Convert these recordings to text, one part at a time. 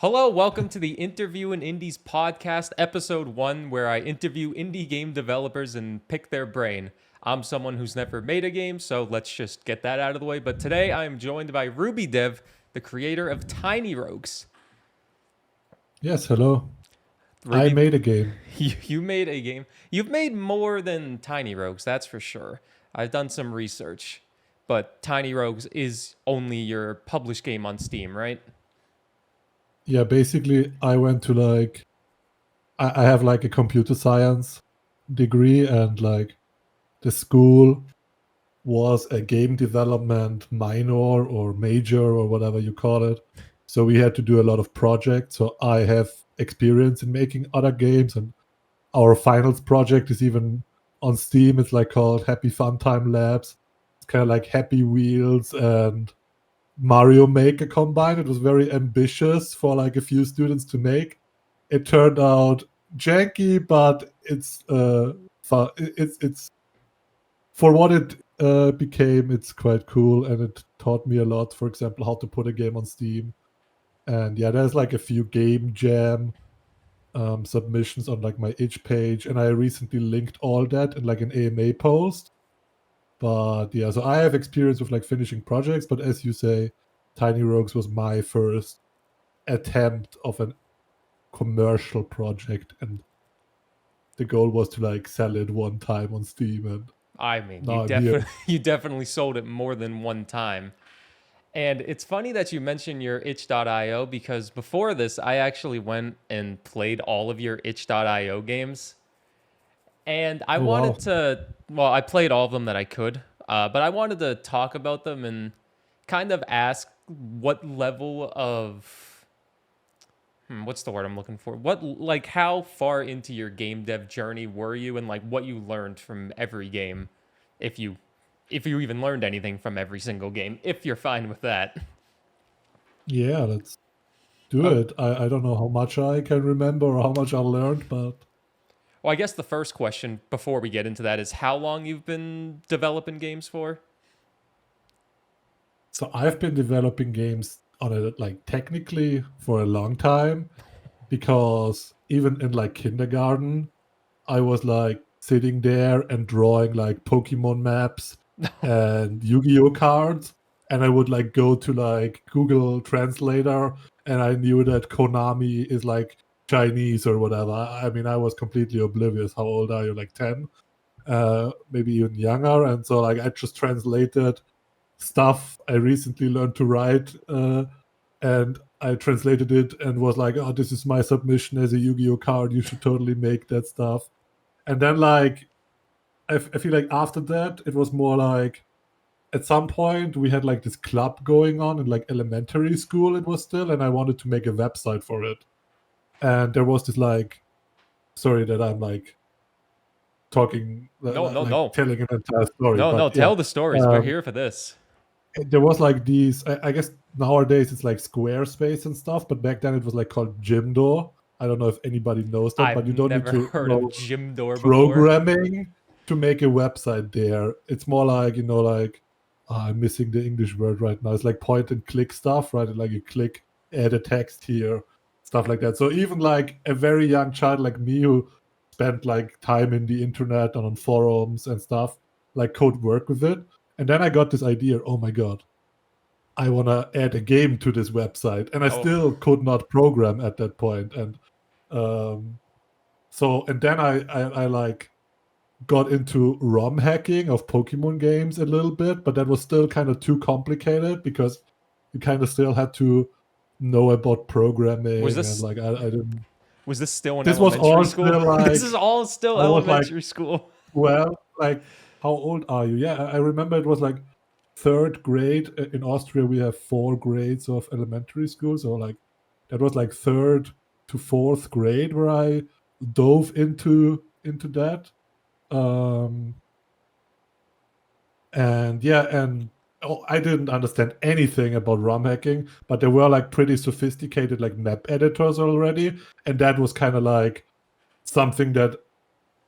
Hello, welcome to the Interview in Indies podcast, episode 1, where I interview indie game developers and pick their brain. I'm someone who's never made a game, so let's just get that out of the way. But today I am joined by RubyDev, the creator of Tiny Rogues. Yes, hello. I Ruby, made a game. you made a game. You've made more than Tiny Rogues, that's for sure. I've done some research, but Tiny Rogues is only your published game on Steam, right? Yeah, basically, I went to I have like a computer science degree, and like the school was a game development minor or major or whatever you call it. So we had to do a lot of projects. So I have experience in making other games, and our finals project is even on Steam. It's like called Happy Fun Time Labs. It's kind of like Happy Wheels and Mario Maker combined. It was very ambitious for like a few students to make. It turned out janky, but it's it's for what it became. It's quite cool, and it taught me a lot. For example, how to put a game on Steam. And yeah, there's like a few game jam submissions on like my itch page, and I recently linked all that in like an AMA post. But yeah, so I have experience with like finishing projects, but as you say, Tiny Rogues was my first attempt of a commercial project, and the goal was to like sell it one time on Steam, and I mean, now I'm here. you definitely sold it more than one time. And it's funny that you mentioned your itch.io because before this, I actually went and played all of your itch.io games. And I Oh wanted wow. to, well, I played all of them that I could, but I wanted to talk about them and kind of ask what level of, what's the word I'm looking for? Like, how far into your game dev journey were you and like what you learned from every game, if you, if you even learned anything from every single game, if you're fine with that. Yeah, let's do Oh, it. I don't know how much I can remember or how much I learned, but well, I guess the first question before we get into that is how long you've been developing games for? so I've been developing games on it like technically for a long time, because even in like kindergarten I was like sitting there and drawing like Pokemon maps and Yu-Gi-Oh cards, and I would like go to like Google Translator, and I knew that Konami is like Chinese or whatever. I mean, I was completely oblivious. How old are you? Like 10, maybe even younger. And so like I just translated stuff I recently learned to write, and I translated it and was like, "Oh, this is my submission as a Yu-Gi-Oh card. You should totally make that stuff." And then like I feel like after that it was more like at some point we had like this club going on in like elementary school, it was still, and I wanted to make a website for it. And there was this like, sorry that I'm like talking No, no, like no. telling an entire story, No, no, but yeah, tell the stories. We're um, here for this. there was like these, I guess nowadays it's like Squarespace and stuff, but back then it was like called Jimdo. I don't know if anybody knows that, I've but you don't need never to heard of know Gym Door before. programming to make a website there. It's more like, like, I'm missing the English word right now. It's like point and click stuff, right? Like you click, add a text here, stuff like that. So even like a very young child like me who spent like time in the internet and on forums and stuff, like could work with it. And then I got this idea, oh my God, I want to add a game to this website. And I Oh, still could not program at that point. And um, so, and then I like got into ROM hacking of Pokemon games a little bit, but that was still kind of too complicated because you kind of still had to know about was programming, and this like I didn't. was this still in This was elementary all school? still This is like all still I was like, elementary school. well, like how old are you? Yeah, I remember it was like third grade. In Austria we have 4 grades of elementary school, so like that was like third to fourth grade where I dove into that. Um, and yeah, and I didn't understand anything about ROM hacking, but there were like pretty sophisticated like map editors already, and that was kind of like something that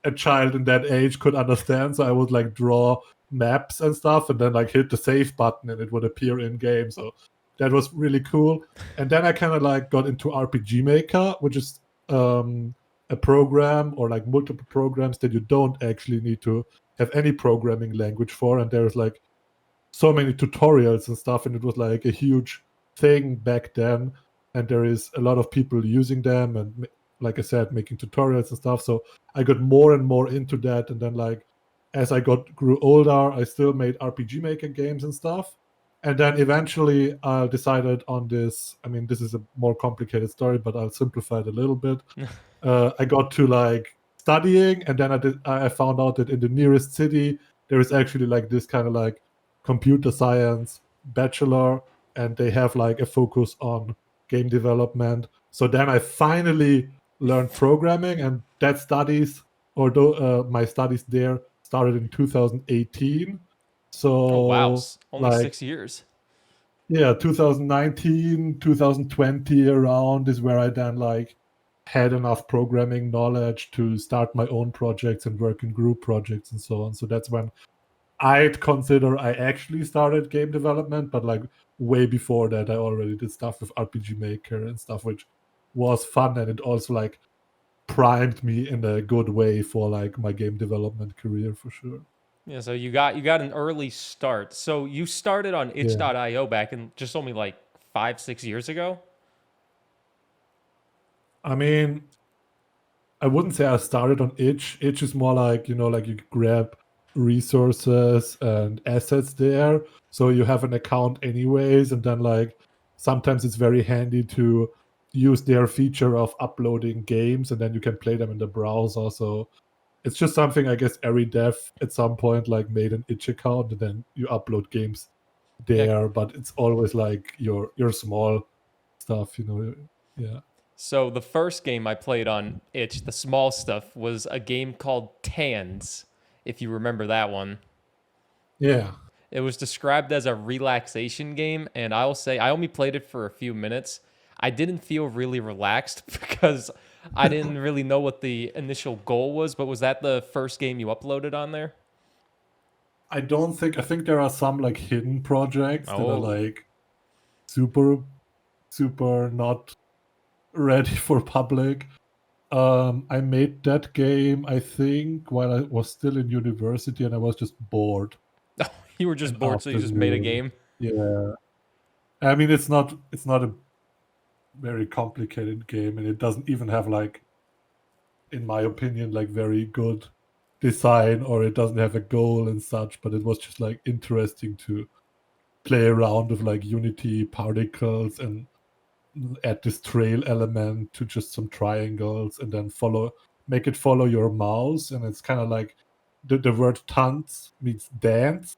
a child in that age could understand. So I would like draw maps and stuff, and then like hit the save button, and it would appear in game. So that was really cool. And then I kind of like got into RPG Maker, which is a program or like multiple programs that you don't actually need to have any programming language for. And there's like so many tutorials and stuff, and it was like a huge thing back then. And there is a lot of people using them, and like I said, making tutorials and stuff. So I got more and more into that. And then like as I grew older, I still made RPG Maker games and stuff. And then eventually I decided on this. I mean, this is a more complicated story, but I'll simplify it a little bit. I got to like studying, and then I found out that in the nearest city there is actually like this kind of like computer science bachelor, and they have like a focus on game development. So then I finally learned programming, and that studies, although my studies there started in 2018. Oh wow, So only like 6 years. yeah, 2019, 2020 around is where I then like had enough programming knowledge to start my own projects and work in group projects and so on. So that's when I'd consider I actually started game development, but like way before that, I already did stuff with RPG Maker and stuff, which was fun, and it also like primed me in a good way for like my game development career for sure. Yeah, so you got an early start. So you started on Yeah, itch.io back in just only like 5, 6 years ago. I mean, I wouldn't say I started on itch. Itch is more like, like you grab resources and assets there. So you have an account anyways. And then like sometimes it's very handy to use their feature of uploading games, and then you can play them in the browser. So it's just something I guess every dev at some point like made an itch account, and then you upload games Yeah. there, but it's always like your small stuff. Yeah. So the first game I played on itch, the small stuff, was a game called Tans, if you remember that one. Yeah. It was described as a relaxation game, and I will say I only played it for a few minutes. I didn't feel really relaxed because I didn't really know what the initial goal was, but was that the first game you uploaded on there? I think there are some like hidden projects that are Oh. like super super not ready for public. I made that game I think while I was still in university, and I was just bored You were an just bored, so you just made a afternoon. game. Yeah. I mean, it's not a very complicated game, and it doesn't even have like, in my opinion, like very good design, or it doesn't have a goal and such, but it was just like interesting to play around with like Unity particles and add this trail element to just some triangles, and then make it follow your mouse. And it's kind of like the word tanz means dance,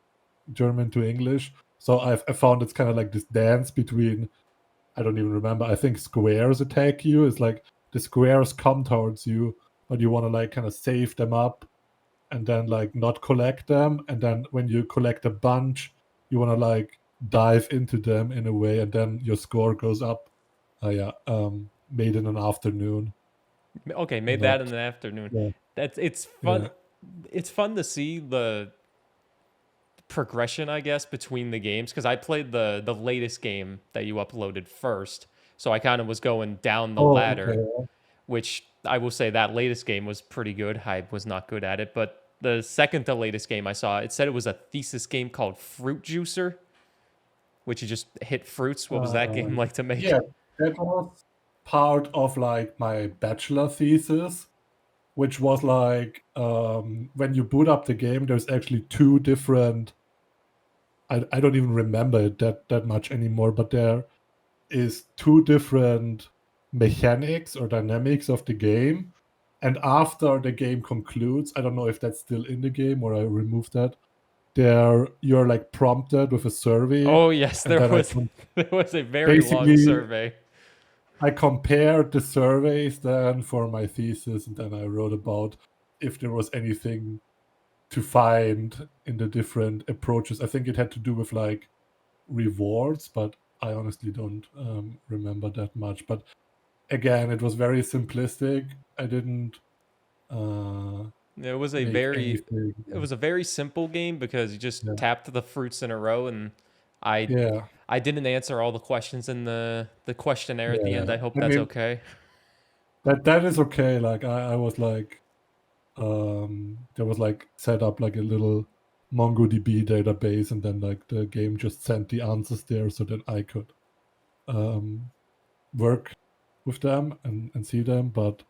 German to English. So I found it's kind of like this dance between, I don't even remember, I think squares attack you. It's like the squares come towards you, but you want to like kind of save them up and then like not collect them. And then when you collect a bunch, you want to like dive into them in a way, and then your score goes up. Yeah, made in an afternoon. Okay, made that But in the afternoon. yeah, It's fun. yeah. It's fun to see the progression, I guess, between the games because I played the latest game that you uploaded first, so I kind of was going down the Oh, ladder, okay. which I will say that latest game was pretty good. I was not good at it, but the second to latest game I saw, it said it was a thesis game called Fruit Juicer, which you just hit fruits. What was that Uh, game like to make? yeah, that was part of like my bachelor thesis, which was like when you boot up the game, there's actually two different. I don't even remember it that much anymore, but there is two different mechanics or dynamics of the game. And after the game concludes, I don't know if that's still in the game or I removed that. There, you're like prompted with a survey, Oh yes, and there then was there was a very long basically survey. I compared the surveys then for my thesis, and then I wrote about if there was anything to find in the different approaches. I think it had to do with like rewards, but I honestly don't remember that much. But again, it was very simplistic. I didn't It was a make very anything. it was a very simple game because you just Yeah. tapped the fruits in a row and Yeah, I didn't answer all the questions in the questionnaire at the end. yeah. I hope I that's mean, okay. that is okay. Like I was like, there was like set up like a little MongoDB database, and then like the game just sent the answers there so that I could work with them and see them. But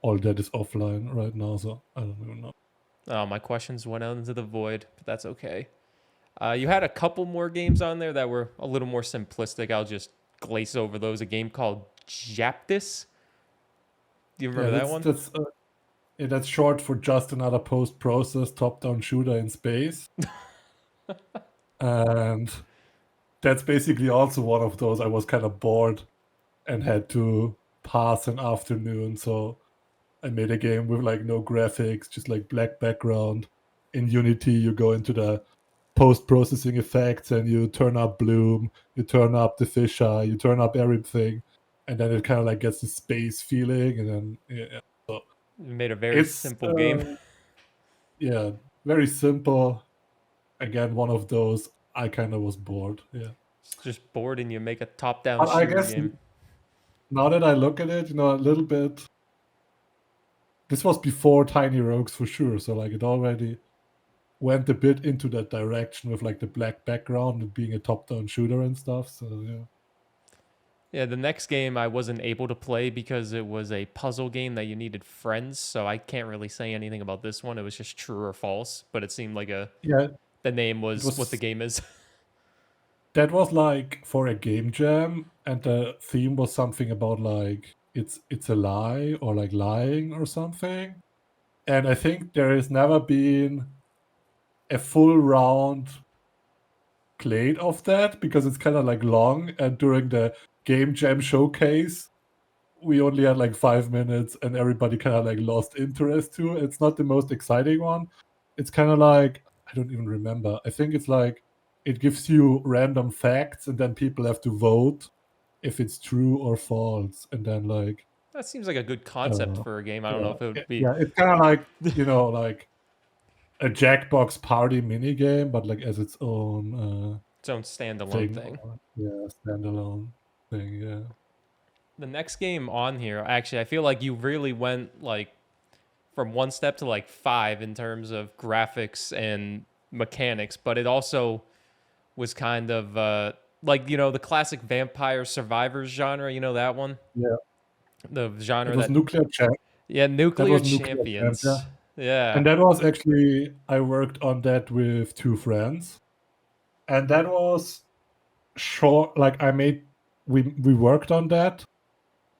all that is offline right now, so I don't even know. Oh, my questions went out into the void, but that's okay. You had a couple more games on there that were a little more simplistic. I'll just glaze over those. A game called Japtis. Do you Yeah, remember that one? that's short for just another post-process top-down shooter in space, and that's basically also one of those. I was kind of bored and had to pass an afternoon, so I made a game with like no graphics, just like black background. In Unity, you go into the post-processing effects and you turn up bloom, you turn up the fisheye, you turn up everything, and then it kind of like gets the space feeling, and then yeah. So You made a very it's simple game. yeah, very simple. Again, one of those. I kind of was bored. Yeah, Just bored and you make a top-down but I shooter guess game. now that I look at it, a little bit. This was before Tiny Rogues for sure, so like it already went a bit into that direction with like the black background and being a top-down shooter and stuff. So yeah. Yeah, the next game I wasn't able to play because it was a puzzle game that you needed friends, so I can't really say anything about this one. It was just true or false, but it seemed like Yeah, the name it was what the was game is. that was like for a game jam, and the theme was something about like it's a lie or like lying or something. And I think there has never been a full round played of that because it's kind of like long. And during the game jam showcase, we only had like 5 minutes, and everybody kind of like lost interest too. It's not the most exciting one. It's kind of like I don't even remember. I think it's like it gives you random facts, and then people have to vote if it's true or false, and then like That seems like a good concept uh, for a game. I don't know yeah, if it would be yeah, it's kind of like like a Jackbox party mini game, but like as its own its own standalone thing. thing. Yeah, standalone thing. Yeah. The next game on here, actually, I feel like you really went like from one step to like five in terms of graphics and mechanics, but it also was kind of like the classic vampire survivors genre. You know that one, Yeah. the It genre was that Nuclear Champ. That nuclear was Nuclear Champ. Yeah. champions. Yeah, And that was actually I worked on that with two friends, and that was short. Like we worked on that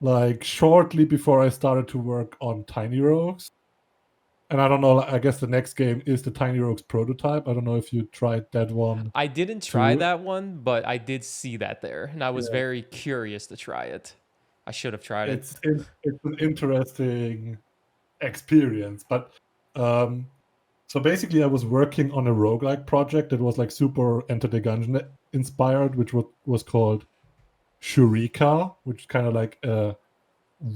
like shortly before I started to work on Tiny Rogues. And I don't know. I guess the next game is the Tiny Rogues prototype. I don't know if you tried that one I didn't try too. that one, but I did see that there, and I was Yeah. very curious to try it. I should have tried it. It's an interesting experience, but um, so basically, I was working on a roguelike project that was like super Enter the Gungeon inspired, which was called Shurika, which is kind of like a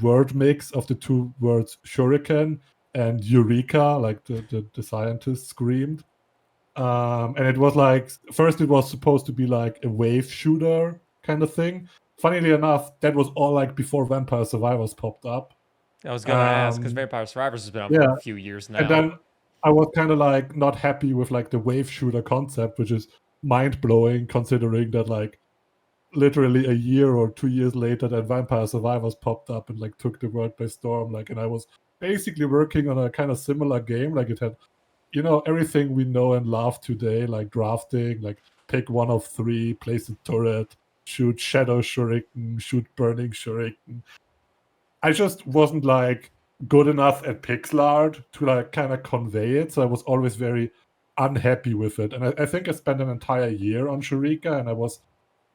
word mix of the two words shuriken and eureka, like the scientist screamed. And it was like first it was supposed to be like a wave shooter kind of thing. Funnily enough, that was all like before Vampire Survivors popped up. I was gonna ask because Um, Vampire Survivors has been out for a yeah, few years and now. then I was kind of like not happy with like the wave shooter concept, which is mind blowing considering that like literally a year or 2 years later that Vampire Survivors popped up and like took the world by storm. Like, and I was basically working on a kind of similar game. Like it had, everything we know and love today, like drafting, like pick one of three, place a turret, shoot shadow shuriken, shoot burning shuriken. I just wasn't like good enough at pixel art to like kind of convey it. So I was always very unhappy with it. And I think I spent an entire year on Shurika and I was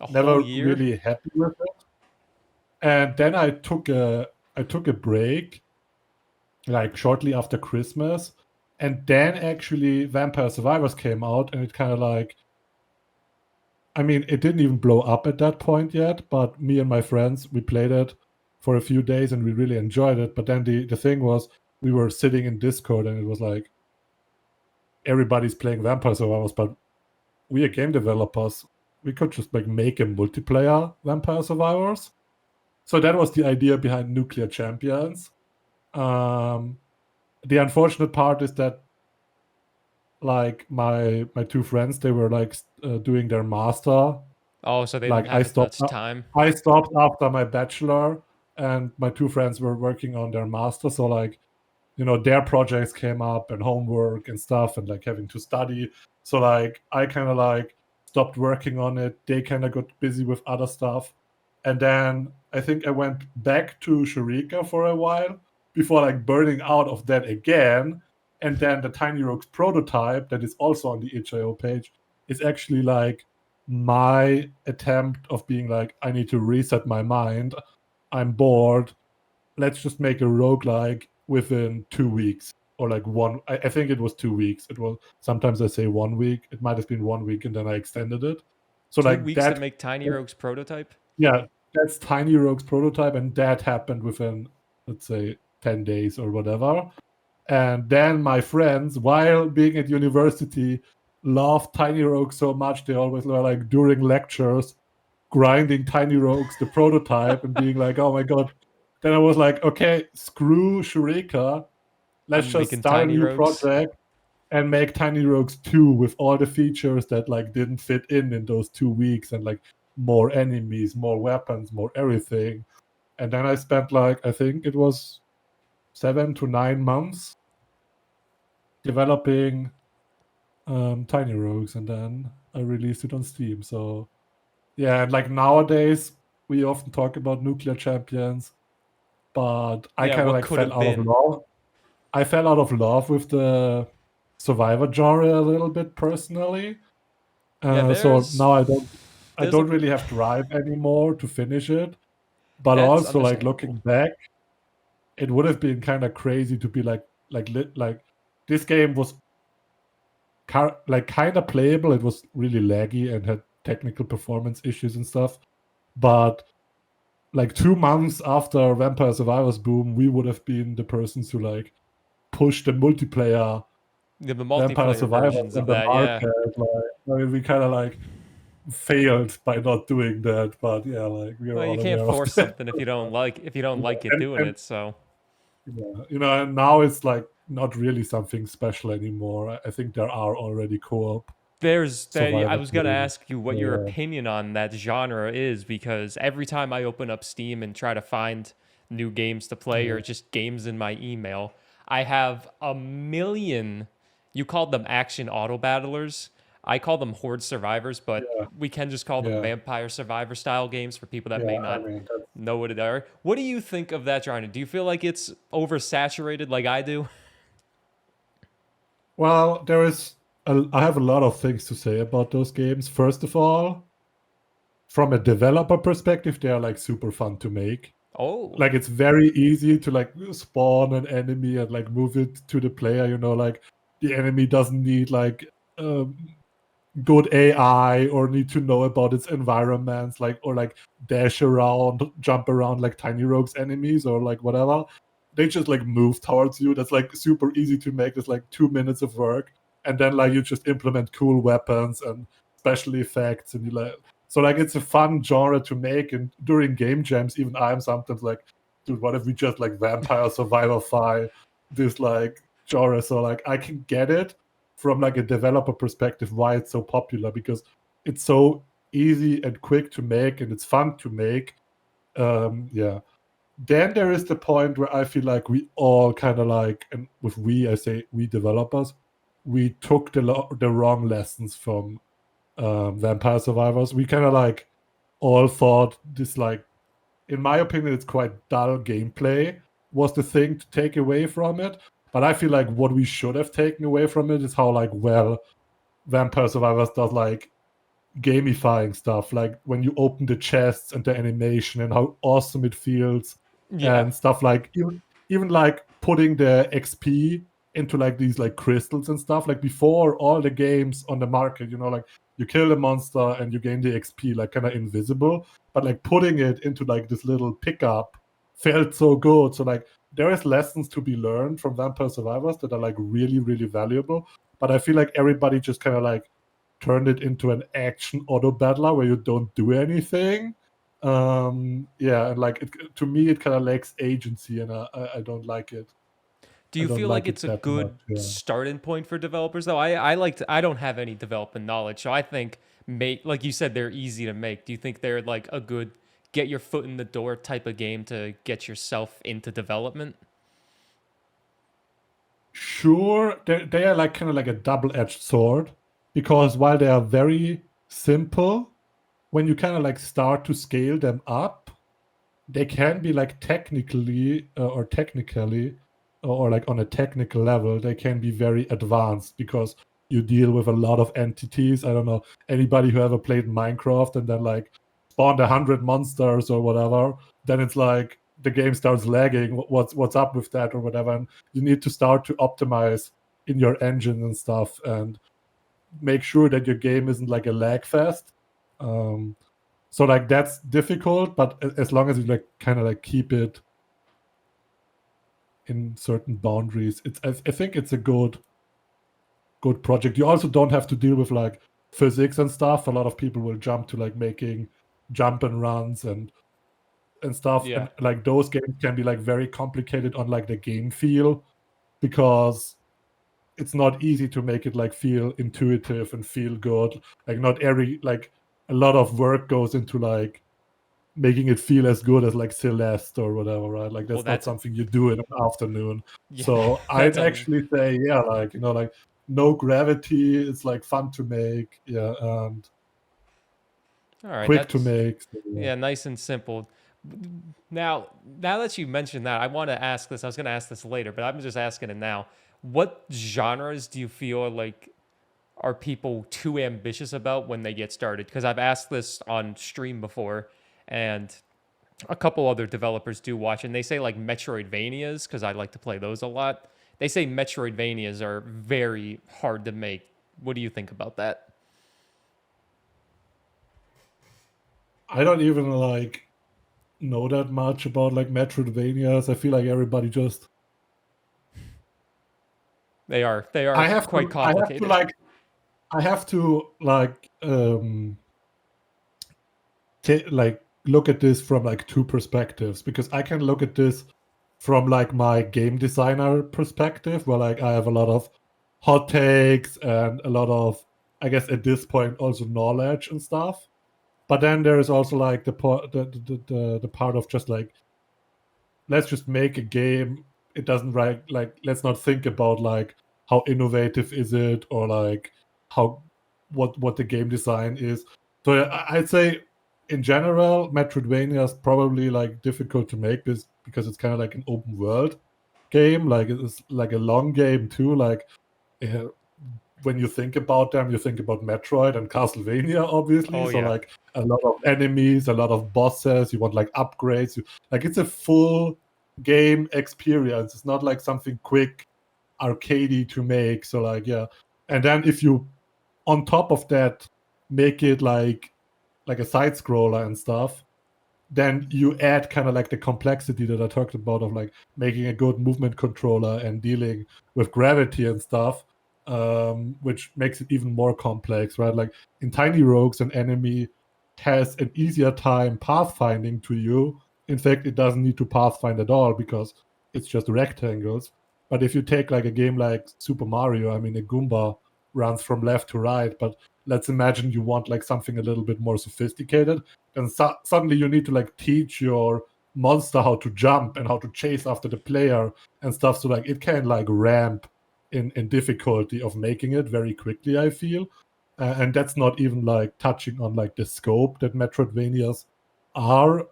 A whole never year? really happy with it. And then I took a break like shortly after Christmas. And then actually Vampire Survivors came out and it kind of like I mean, it didn't even blow up at that point yet, but me and my friends, we played it for a few days and we really enjoyed it. But then the thing was, we were sitting in Discord and it was like, everybody's playing Vampire Survivors, but we are game developers. we could just like make a multiplayer Vampire Survivors. So that was the idea behind Nuclear Champions. The unfortunate part is that like my two friends, they were like doing their master. Oh, so they Like didn't have as much time. I stopped after my bachelor, and my two friends were working on their master. So like, you know, their projects came up and homework and stuff, and like having to study. So like I kind of like stopped working on it. They kind of got busy with other stuff, and then I think I went back to Sharika for a while before like burning out of that again. And then the Tiny Rogues prototype that is also on the itch.io page is actually like my attempt of being like, I need to reset my mind. I'm bored. Let's just make a roguelike within 2 weeks. Or like one, I think it was 2 weeks. It was, sometimes I say 1 week. It might have been 1 week and then I extended it. So 2 like weeks to that, make Tiny Rogues prototype? yeah, that's Tiny Rogues prototype, and that happened within, let's say, 10 days or whatever. And then my friends, while being at university, loved Tiny Rogues so much, they always were like during lectures, grinding Tiny Rogues, the prototype, and being like, oh my god. Then I was like, okay, screw Shurika. Let's I'm just making start a Tiny new Rogues. project and make Tiny Rogues 2 with all the features that like didn't fit in those 2 weeks, and like more enemies, more weapons, more everything. And then I spent like, I think it was 7 to 9 months developing Tiny Rogues, and then I released it on Steam. So yeah, and like nowadays we often talk about Nuclear Champions, but I Yeah, kind of what like could fell have out of been? love. I fell out of love with the Survivor genre a little bit personally. Yeah, So now I there's a don't really have drive anymore to finish it. But that's also like understandable. looking back, it would have been kind of crazy to be like this game was like kind of playable. It was really laggy and had technical performance issues and stuff. But like 2 months after Vampire Survivors boom, we would have been the persons who like push the multiplayer Yeah, the Vampire multiplayer Survivors versions on of the that, yeah. market. Like, I mean, we kind of like failed by not doing that, but yeah, like we are Well, you all can't aware of force that. something if you don't Yeah, like it doing and it, so yeah, you know, and now it's like not really something special anymore. I think there are already co-op I Survivor was gonna games. ask you what your Yeah, opinion on that genre is, because every time I open up Steam and try to find new games to play yeah, or just games in my email, I have a million. You called them action auto battlers. I call them horde survivors, but yeah, we can just call them yeah, vampire survivor style games for people that yeah. may I not mean, that's know what it are. What do you think of that genre? Do you feel like it's oversaturated like I do? well, I have a lot of things to say about those games. First of all, from a developer perspective, they are like super fun to make. Oh, Like it's very easy to like spawn an enemy and like move it to the player. You know, like the enemy doesn't need like um, good AI or need to know about its environments, like or like dash around, jump around like Tiny Rogues enemies or like whatever. They just like move towards you. That's like super easy to make. It's like 2 minutes of work, and then like you just implement cool weapons and special effects, and you like so like it's a fun genre to make. And during game jams, even I'm sometimes like, dude, what if we just like vampire survival this like genre? So like I can get it from like a developer perspective why it's so popular, because it's so easy and quick to make and it's fun to make. Yeah, then there is the point where I feel like we all kind of like, and with we I say we developers, we took the wrong lessons from Vampire Survivors. We kind of like all thought this, like, in my opinion, it's quite dull gameplay was the thing to take away from it. But I feel like what we should have taken away from it is how like well Vampire Survivors does like gamifying stuff, like when you open the chests and the animation and how awesome it feels, yeah. and stuff like even like putting the XP into like these like crystals and stuff. Like before all the games on the market, you know, like you kill a monster and you gain the XP like kind of invisible, but like putting it into like this little pickup felt so good. So like there is lessons to be learned from Vampire Survivors that are like really really valuable, but I feel like everybody just kind of like turned it into an action auto battler where you don't do anything. Yeah, and like to me, it kind of lacks agency, and I don't like it. Do I you don't feel like like it's it a that much. good Yeah. starting point for developers though? I don't have any development knowledge, so I think make like you said they're easy to make. Do you think they're like a good get your foot in the door type of game to get yourself into development? Sure, they are like kind of like a double-edged sword, because while they are very simple, when you kind of like start to scale them up, they can be like technically or like on a technical level, they can be very advanced because you deal with a lot of entities. I don't know, anybody who ever played Minecraft and then like spawned 100 monsters or whatever, then it's like the game starts lagging. What's up with that or whatever? And you need to start to optimize in your engine and stuff and make sure that your game isn't like a lag fest. Um, so like that's difficult, but as long as you like kind of like keep it in certain boundaries, I think it's a good project. You also don't have to deal with like physics and stuff. A lot of people will jump to like making jump and runs and stuff, Yeah. and like those games can be like very complicated on like the game feel, because it's not easy to make it like feel intuitive and feel good. Like not every like a lot of work goes into like making it feel as good as like Celeste or whatever, right? Like Well, that's not that's something you do in an afternoon. yeah, So I'd that's actually say, yeah, like like no gravity. It's like fun to make, yeah, and all right. quick to That's make. So, yeah. yeah, nice and simple. Now that you mentioned that, I want to ask this. I was going to ask this later, but I'm just asking it now. What genres do you feel like are people too ambitious about when they get started? Because I've asked this on stream before, and a couple other developers do watch, and they say like Metroidvanias, because I like to play those a lot. They say Metroidvanias are very hard to make. What do you think about that? I don't even like know that much about like Metroidvanias. I feel like everybody just They are I have quite to I have to complicated. like I have to like look at this from like two perspectives, because I can look at this from like my game designer perspective, where like I have a lot of hot takes and a lot of, I guess at this point, also knowledge and stuff. But then there is also like the part of just like, let's just make a game. It doesn't like let's not think about like how innovative is it, or like how what the game design is. So I'd say in general, Metroidvania is probably like difficult to make this, because it's kind of like an open world game. Like it's like a long game too. Like uh, when you think about them, you think about Metroid and Castlevania, obviously. Oh So yeah. like a lot of enemies, a lot of bosses. You want like upgrades. Like it's a full game experience. It's not like something quick, arcadey to make. So like yeah, and then if you on top of that make it like a side scroller and stuff, then you add kind of like the complexity that I talked about, of like making a good movement controller and dealing with gravity and stuff, which makes it even more complex, right? Like in Tiny Rogues, an enemy has an easier time pathfinding to you. In fact, it doesn't need to pathfind at all, because it's just rectangles. But if you take like a game like Super Mario, I mean, a Goomba runs from left to right, but let's imagine you want like something a little bit more sophisticated, and suddenly you need to like teach your monster how to jump and how to chase after the player and stuff. So like it can like ramp in difficulty of making it very quickly, I feel. And that's not even like touching on like the scope that Metroidvanias are,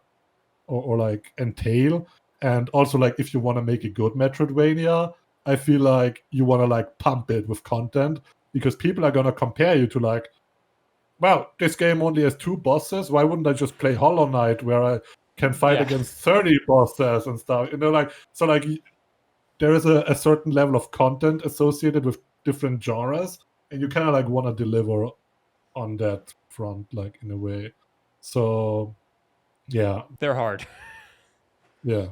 or like entail. And also like if you want to make a good Metroidvania, I feel like you want to like pump it with content, because people are going to compare you to like, well, this game only has 2 bosses. Why wouldn't I just play Hollow Knight, where I can fight Yeah. against 30 bosses and stuff? Like, so like there is a certain level of content associated with different genres, and you kind of like want to deliver on that front, like in a way. So yeah, They're hard. yeah.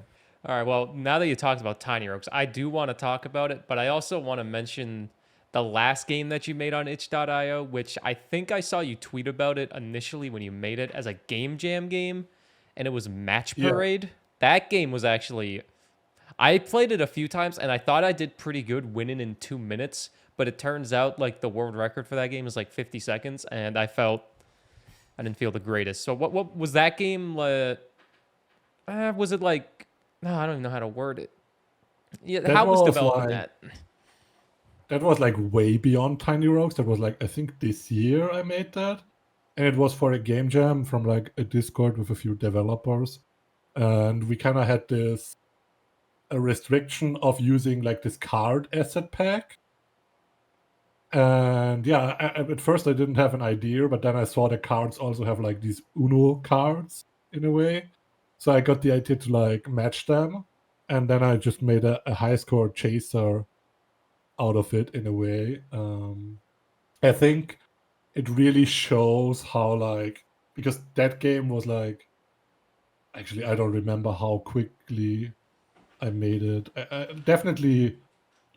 All right. Well, now that you talked about Tiny Rogues, I do want to talk about it, but I also want to mention the last game that you made on itch.io, which I think I saw you tweet about it initially when you made it as a game jam game, and it was Match Yeah. Parade. That game was actually, I played it a few times and I thought I did pretty good winning in 2 minutes, but it turns out like the world record for that game is like 50 seconds, and I didn't feel the greatest. So what was that game? Was it like? No, I don't even know how to word it. Yeah, That how was was developing like that? that was like way beyond Tiny Rogues. That was like, I think this year I made that. And it was for a game jam from like a Discord with a few developers. And we kind of had a restriction of using like this card asset pack. And yeah, at first I didn't have an idea, but then I saw the cards also have like these Uno cards in a way. So I got the idea to like match them. And then I just made a high score chaser out of it in a way. I think it really shows how like, because that game was like, actually I don't remember how quickly I made it. I definitely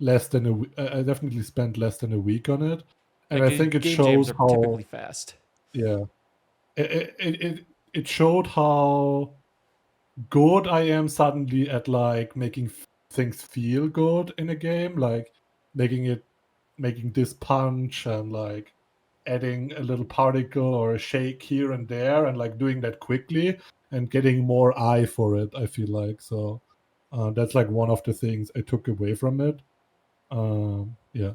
I definitely spent less than a week on it, and I think it Game jams shows are how, typically fast. yeah, it showed how good I am suddenly at like making things feel good in a game, like making this punch and like adding a little particle or a shake here and there and like doing that quickly and getting more eye for it. I feel like so. That's like one of the things I took away from it. Yeah.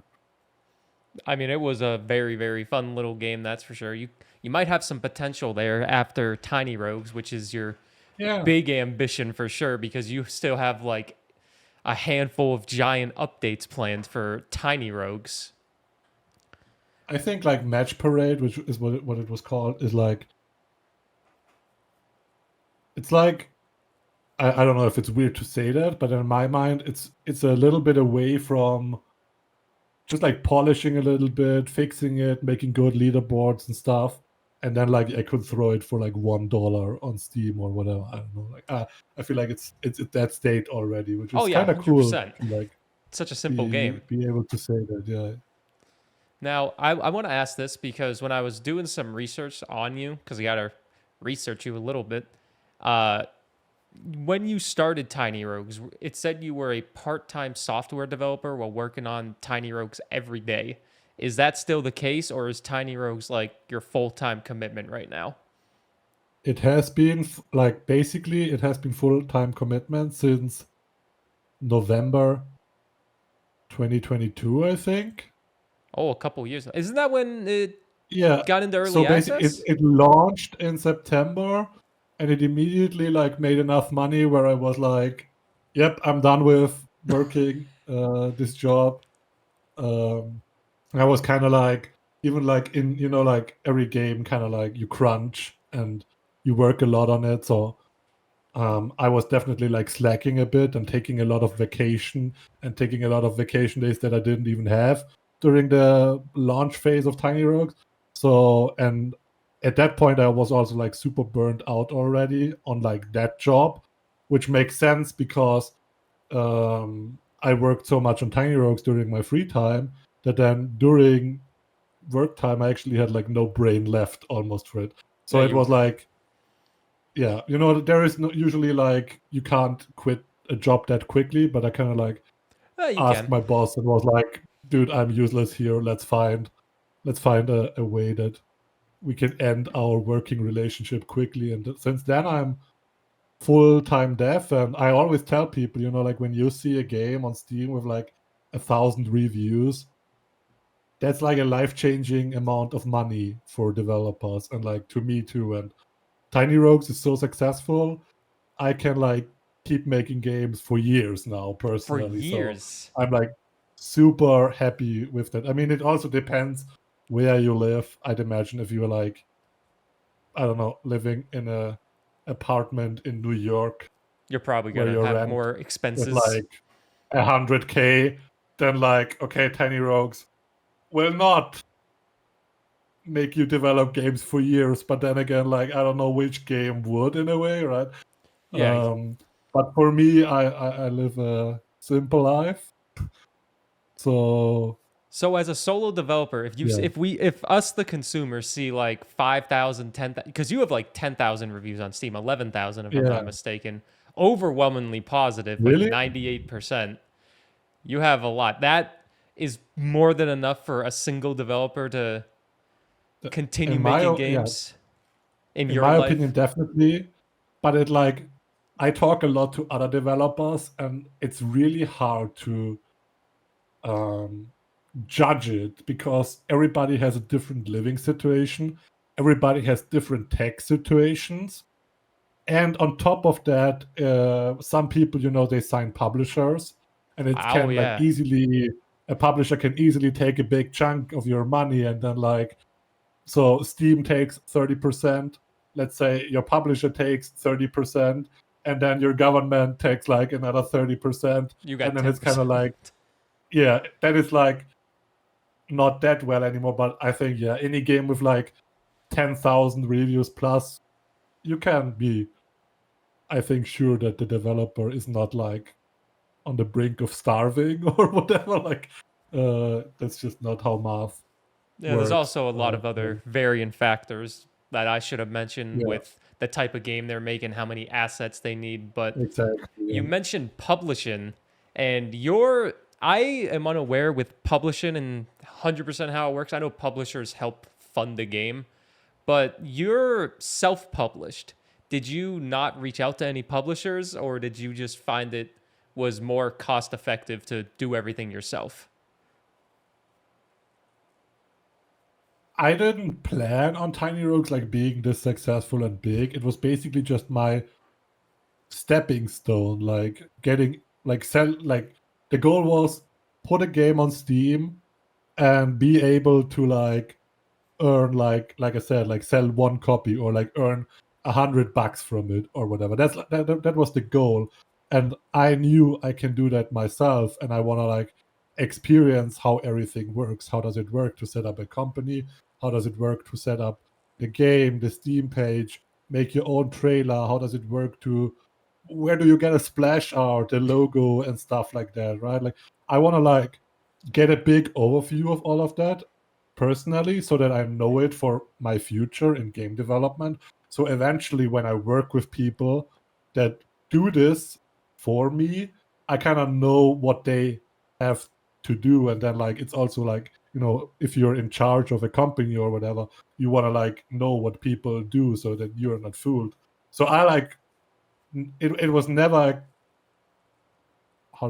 I mean, it was a very, very fun little game, that's for sure. You might have some potential there after Tiny Rogues, which is your Yeah. big ambition for sure, because you still have like a handful of giant updates planned for Tiny Rogues. I think like Match Parade, which is what it was called, is like, it's like, I don't know if it's weird to say that, but in my mind, it's a little bit away from just like polishing a little bit, fixing it, making good leaderboards and stuff, and then like I could throw it for like $1 on Steam or whatever. I don't know. Like I feel like it's at that state already, which Oh is yeah, kind of cool 100%. to like It's such a simple game. be able to say that. Yeah. Now, I want to ask this because when I was doing some research on you, because you got to research you a little bit, uh, when you started Tiny Rogues, it said you were a part-time software developer while working on Tiny Rogues every day. Is that still the case, or is Tiny Rogues like your full-time commitment right now? It has been like basically it has been full-time commitment since November 2022, I think. Oh, a couple years. Isn't that when it Yeah. got into So early basically access? it launched in September and it immediately like made enough money where I was like, yep, I'm done with working this job. I was kind of like, even like in, like every game kind of like you crunch and you work a lot on it. So I was definitely like slacking a bit and taking a lot of vacation and taking a lot of vacation days that I didn't even have during the launch phase of Tiny Rogues. So, and at that point, I was also like super burned out already on like that job, which makes sense because I worked so much on Tiny Rogues during my free time that then during work time, I actually had like no brain left almost for it. So Yeah, it was like, yeah, there is no usually like you can't quit a job that quickly, but I kind of like you asked can. my boss and was like, dude, I'm useless here. Let's find a way that we can end our working relationship quickly. And since then I'm full-time dev, and I always tell people, like when you see a game on Steam with like 1,000 reviews, that's like a life-changing amount of money for developers, and like to me too. And Tiny Rogues is so successful, I can like keep making games for years now For personally. So years. I'm like super happy with that. I mean, it also depends where you live. I'd imagine if you're like, I don't know, living in a apartment in New York You're probably where gonna your have rent more is expenses. like 100K, then like, okay, Tiny Rogues will not make you develop games for years. But then again, like I don't know which game would in a way, right? Yeah, But for me, I live a simple life. So So as a solo developer, if us the consumers see like 5,000, 10,000, because you have like 10,000 reviews on Steam, 11,000 if I'm Yeah. not mistaken, overwhelmingly positive, like Really? 98%. You have a lot. That is more than enough for a single developer to continue making Yeah, games in in your my opinion, life. definitely. But it like I talk a lot to other developers, and it's really hard to um, judge it because everybody has a different living situation. Everybody has different tech situations. And on top of that, some people, they sign publishers, and it Oh can like yeah. easily, a publisher can easily take a big chunk of your money, and then like, so Steam takes 30%. Let's say your publisher takes 30%, and then your government takes like another 30%. You And got then it's kind of 10%. like, yeah, that is like not that well anymore. But I think, yeah, any game with like 10,000 reviews plus, you can be, I think, sure that the developer is not like on the brink of starving or whatever. Like, that's just not how math Yeah, there's works. also a lot of other variant factors that I should have mentioned Yeah, with the type of game they're making, how many assets they need. But exactly. you Yeah. mentioned publishing, and I am unaware with publishing and 100% how it works. I know publishers help fund the game, but you're self-published. Did you not reach out to any publishers, or did you just find it was more cost effective to do everything yourself? I didn't plan on Tiny Rogues like being this successful and big. It was basically just my stepping stone, like getting like sell like the goal was put a game on Steam and be able to like earn like I said, like sell one copy or like earn $100 from it or whatever. That was the goal. And I knew I can do that myself, and I wanna like experience how everything works. How does it work to set up a company? How does it work to set up the game, the Steam page, make your own trailer? How does it work to where do you get a splash art, the logo and stuff like that, right? Like I wanna like get a big overview of all of that personally so that I know it for my future in game development. So eventually, when I work with people that do this for me, I kind of know what they have to do. And then, like, it's also like, if you're in charge of a company or whatever, you want to like know what people do so that you're not fooled. So I like it was never how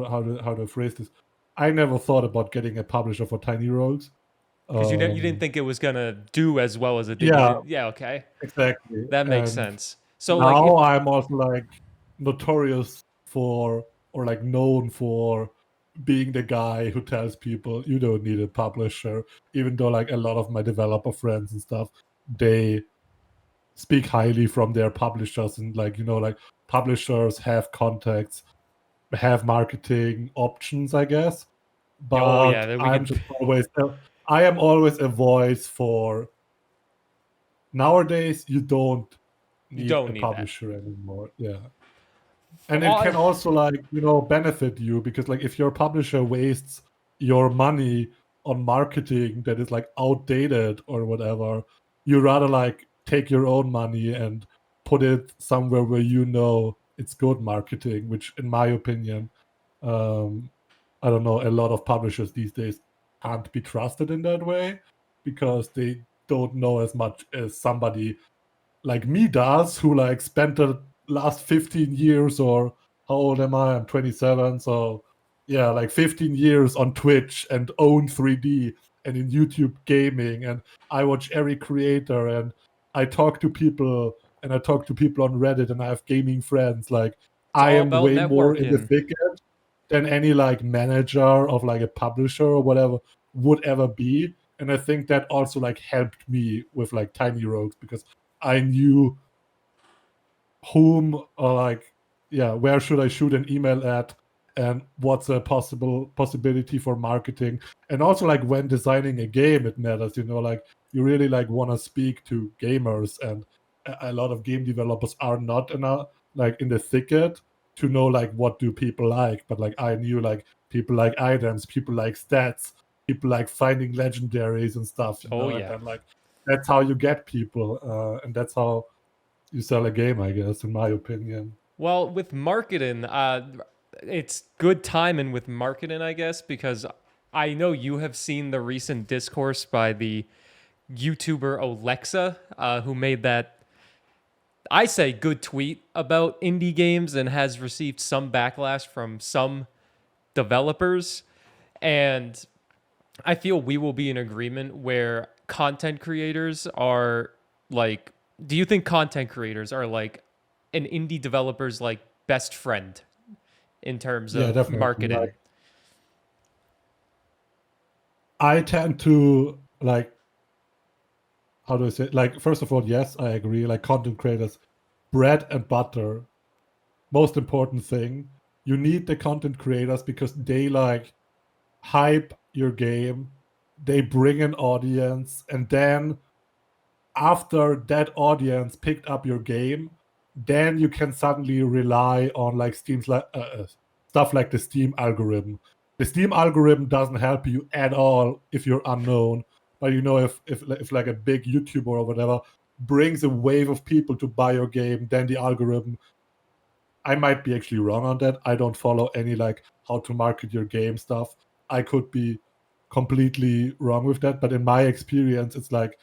to phrase this. I never thought about getting a publisher for Tiny Rogues. Because you didn't Um, think it was gonna do as well as it did. yeah, Yeah, okay, exactly. that makes And sense. So like if now I'm also like notorious for or like known for being the guy who tells people you don't need a publisher, even though like a lot of my developer friends and stuff, they speak highly from their publishers, and like like publishers have contacts, have marketing options, I guess. oh yeah, But then we can I am always a voice for nowadays. You don't you need don't a need that. publisher anymore. Yeah. For And it all can also like, benefit you because like if your publisher wastes your money on marketing that is like outdated or whatever, you rather like take your own money and put it somewhere where it's good marketing, which in my opinion, um, I don't know, a lot of publishers these days can't be trusted in that way because they don't know as much as somebody like me does, who like spent the last 15 years, or how old am I? I'm 27. So yeah, like 15 years on Twitch and own 3D and in YouTube gaming. And I watch every creator, and I talk to people, and I talk to people on Reddit, and I have gaming friends. Like it's I all am about way more in the networking. thicket than any like manager of like a publisher or whatever would ever be. And I think that also like helped me with like Tiny Rogues because I knew whom or like where should I shoot an email at, and what's a possibility for marketing. And also like when designing a game it matters, like you really like want to speak to gamers, and a lot of game developers are not like in the thicket to know like what do people like. But like I knew like people like items, people like stats, people like finding legendaries and stuff, Oh, and yeah. then like that's how you get people, and that's how you sell a game, I guess, in my opinion. Well, with marketing, it's good timing with marketing, I guess, because I know you have seen the recent discourse by the YouTuber Alexa, who made that, I say, good tweet about indie games and has received some backlash from some developers. And I feel we will be in agreement where content creators are like, do you think content creators are like an indie developer's like best friend in terms Yeah, of definitely. marketing? Like, I tend to like, how do I say it? Like, first of all, yes, I agree. Like, content creators, bread and butter, most important thing. You need the content creators because they like hype your game, they bring an audience, and then after that audience picked up your game, then you can suddenly rely on like Steam's like stuff like the Steam algorithm. The Steam algorithm doesn't help you at all if you're unknown, but you know if like a big YouTuber or whatever brings a wave of people to buy your game, then the algorithm. I might be actually wrong on that. I don't follow any like how to market your game stuff. I could be completely wrong with that, but in my experience, it's like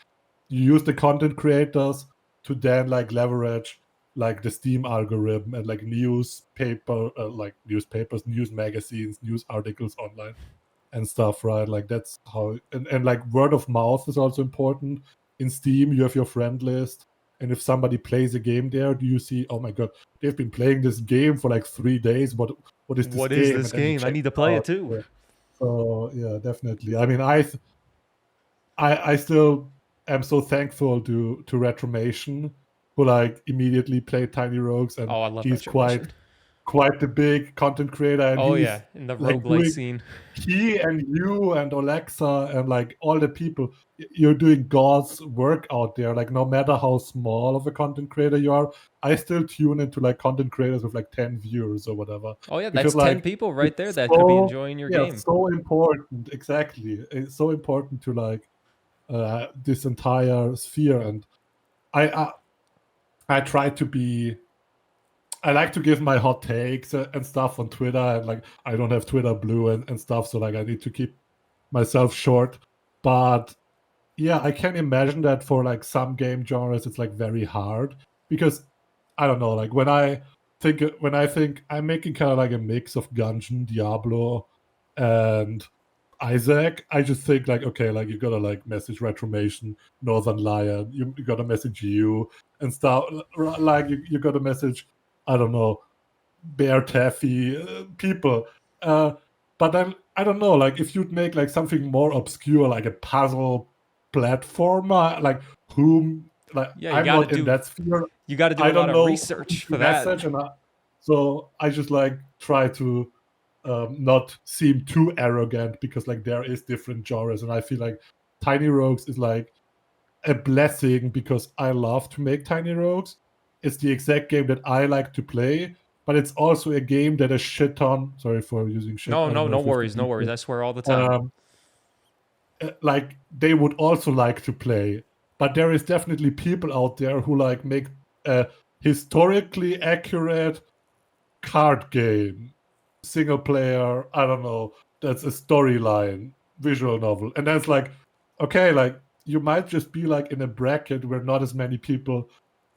you use the content creators to then like leverage like the Steam algorithm and like newspapers, news magazines, news articles online and stuff, right? Like that's how, and like word of mouth is also important. In Steam, you have your friend list, and if somebody plays a game there, do you see, oh my god, they've been playing this game for like 3 days. What is this What is game? this And then you game? I check need to it play it out. too. Yeah. So yeah, definitely. I mean, I still am so thankful to Retromation, who like immediately played Tiny Rogues, and Oh, I love he's Retromation. quite the big content creator, and Oh he's yeah, in the like roguelike doing, scene. he and you and Alexa and like all the people, you're doing God's work out there. Like no matter how small of a content creator you are, I still tune into like content creators with like 10 viewers or whatever, Oh yeah, that's because 10 like people right there it's that could be so, enjoying your yeah, game. so important. Exactly, it's so important to like this entire sphere. And I I try to be, I like to give my hot takes and stuff on Twitter, and like I don't have Twitter Blue and stuff, so like I need to keep myself short. But yeah, I can imagine that for like some game genres it's like very hard, because I don't know, like when I think I'm making kind of like a mix of Gungeon, Diablo, and Isaac, I just think like, okay, like you gotta like message Retromation, Northern Lion, you gotta message you and stuff. Like you gotta message, I don't know, Bear Taffy, people. Uh, but then I don't know, like if you'd make like something more obscure, like a puzzle platformer, like whom, like Yeah, I'm not in that sphere. you got to do I a lot don't of know who research to for that. message, so I just like try to not seem too arrogant, because like there is different genres, and I feel like Tiny Rogues is like a blessing because I love to make Tiny Rogues. It's the exact game that I like to play, but it's also a game that a shit ton. Sorry for using shit. No, I don't no, know no if we have to worries, no beep worries. it. I swear all the time. Um, like they would also like to play, but there is definitely people out there who like make a historically accurate card game, single player, I don't know, that's a storyline, visual novel. And that's like, okay, like you might just be like in a bracket where not as many people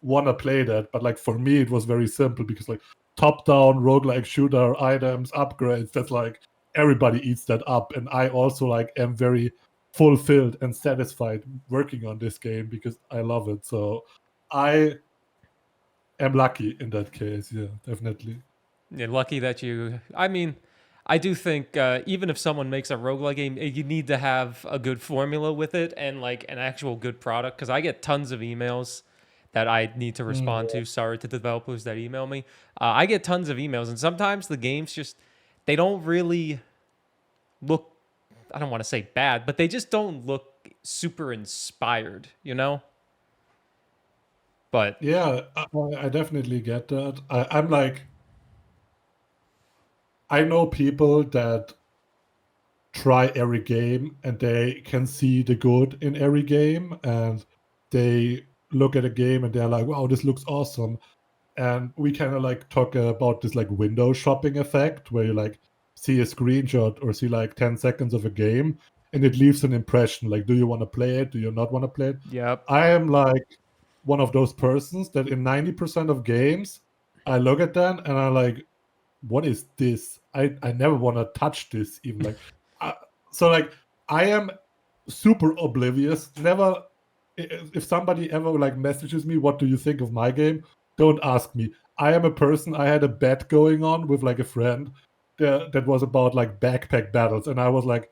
want to play that. But like for me, it was very simple, because like top down roguelike shooter items, upgrades, that's like everybody eats that up. And I also like am very fulfilled and satisfied working on this game because I love it. So I am lucky in that case. Yeah, definitely. You're lucky that you. I mean, I do think even if someone makes a roguelike game, you need to have a good formula with it and like an actual good product. Because I get tons of emails that I need to respond Mm. to. Sorry to the developers that email me. I get tons of emails, and sometimes the games just they don't really look. I don't want to say bad, but they just don't look super inspired, you know. But Yeah, I definitely get that. I'm like, I know people that try every game and they can see the good in every game, and they look at a game and they're like, wow, this looks awesome. And we kind of like talk about this like window shopping effect, where you like see a screenshot or see like 10 seconds of a game and it leaves an impression, like, do you want to play it, do you not want to play it? Yep. I am like one of those persons that in 90% of games I look at them and I'm like, what is this? I never want to touch this even. Like so like I am super oblivious. Never, if somebody ever like messages me, what do you think of my game, don't ask me. I am a person, I had a bet going on with like a friend that was about like backpack battles, and I was like,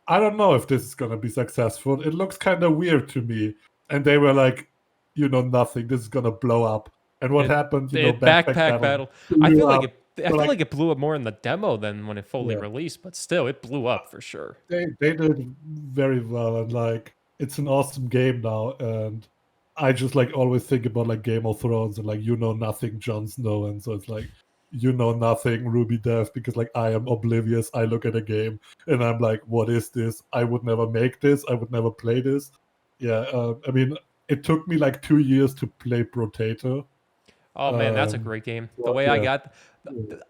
I don't know if this is gonna be successful, it looks kind of weird to me. And they were like, you know nothing, this is gonna blow up. And what happened, backpack Backpack battle battle. I blew feel like up. it. I So feel like, like it blew up more in the demo than when it fully yeah, released, but still, it blew up for sure. they did very well, and like it's an awesome game now. And I just like always think about like Game of Thrones and like, you know nothing, Jon Snow. And so it's like, you know nothing, RubyDev, because like I am oblivious. I look at a game and I'm like, what is this? I would never make this, I would never play this. Yeah, I mean, it took me like 2 years to play Potato. Oh man, that's a great game. The Well, way I yeah, got,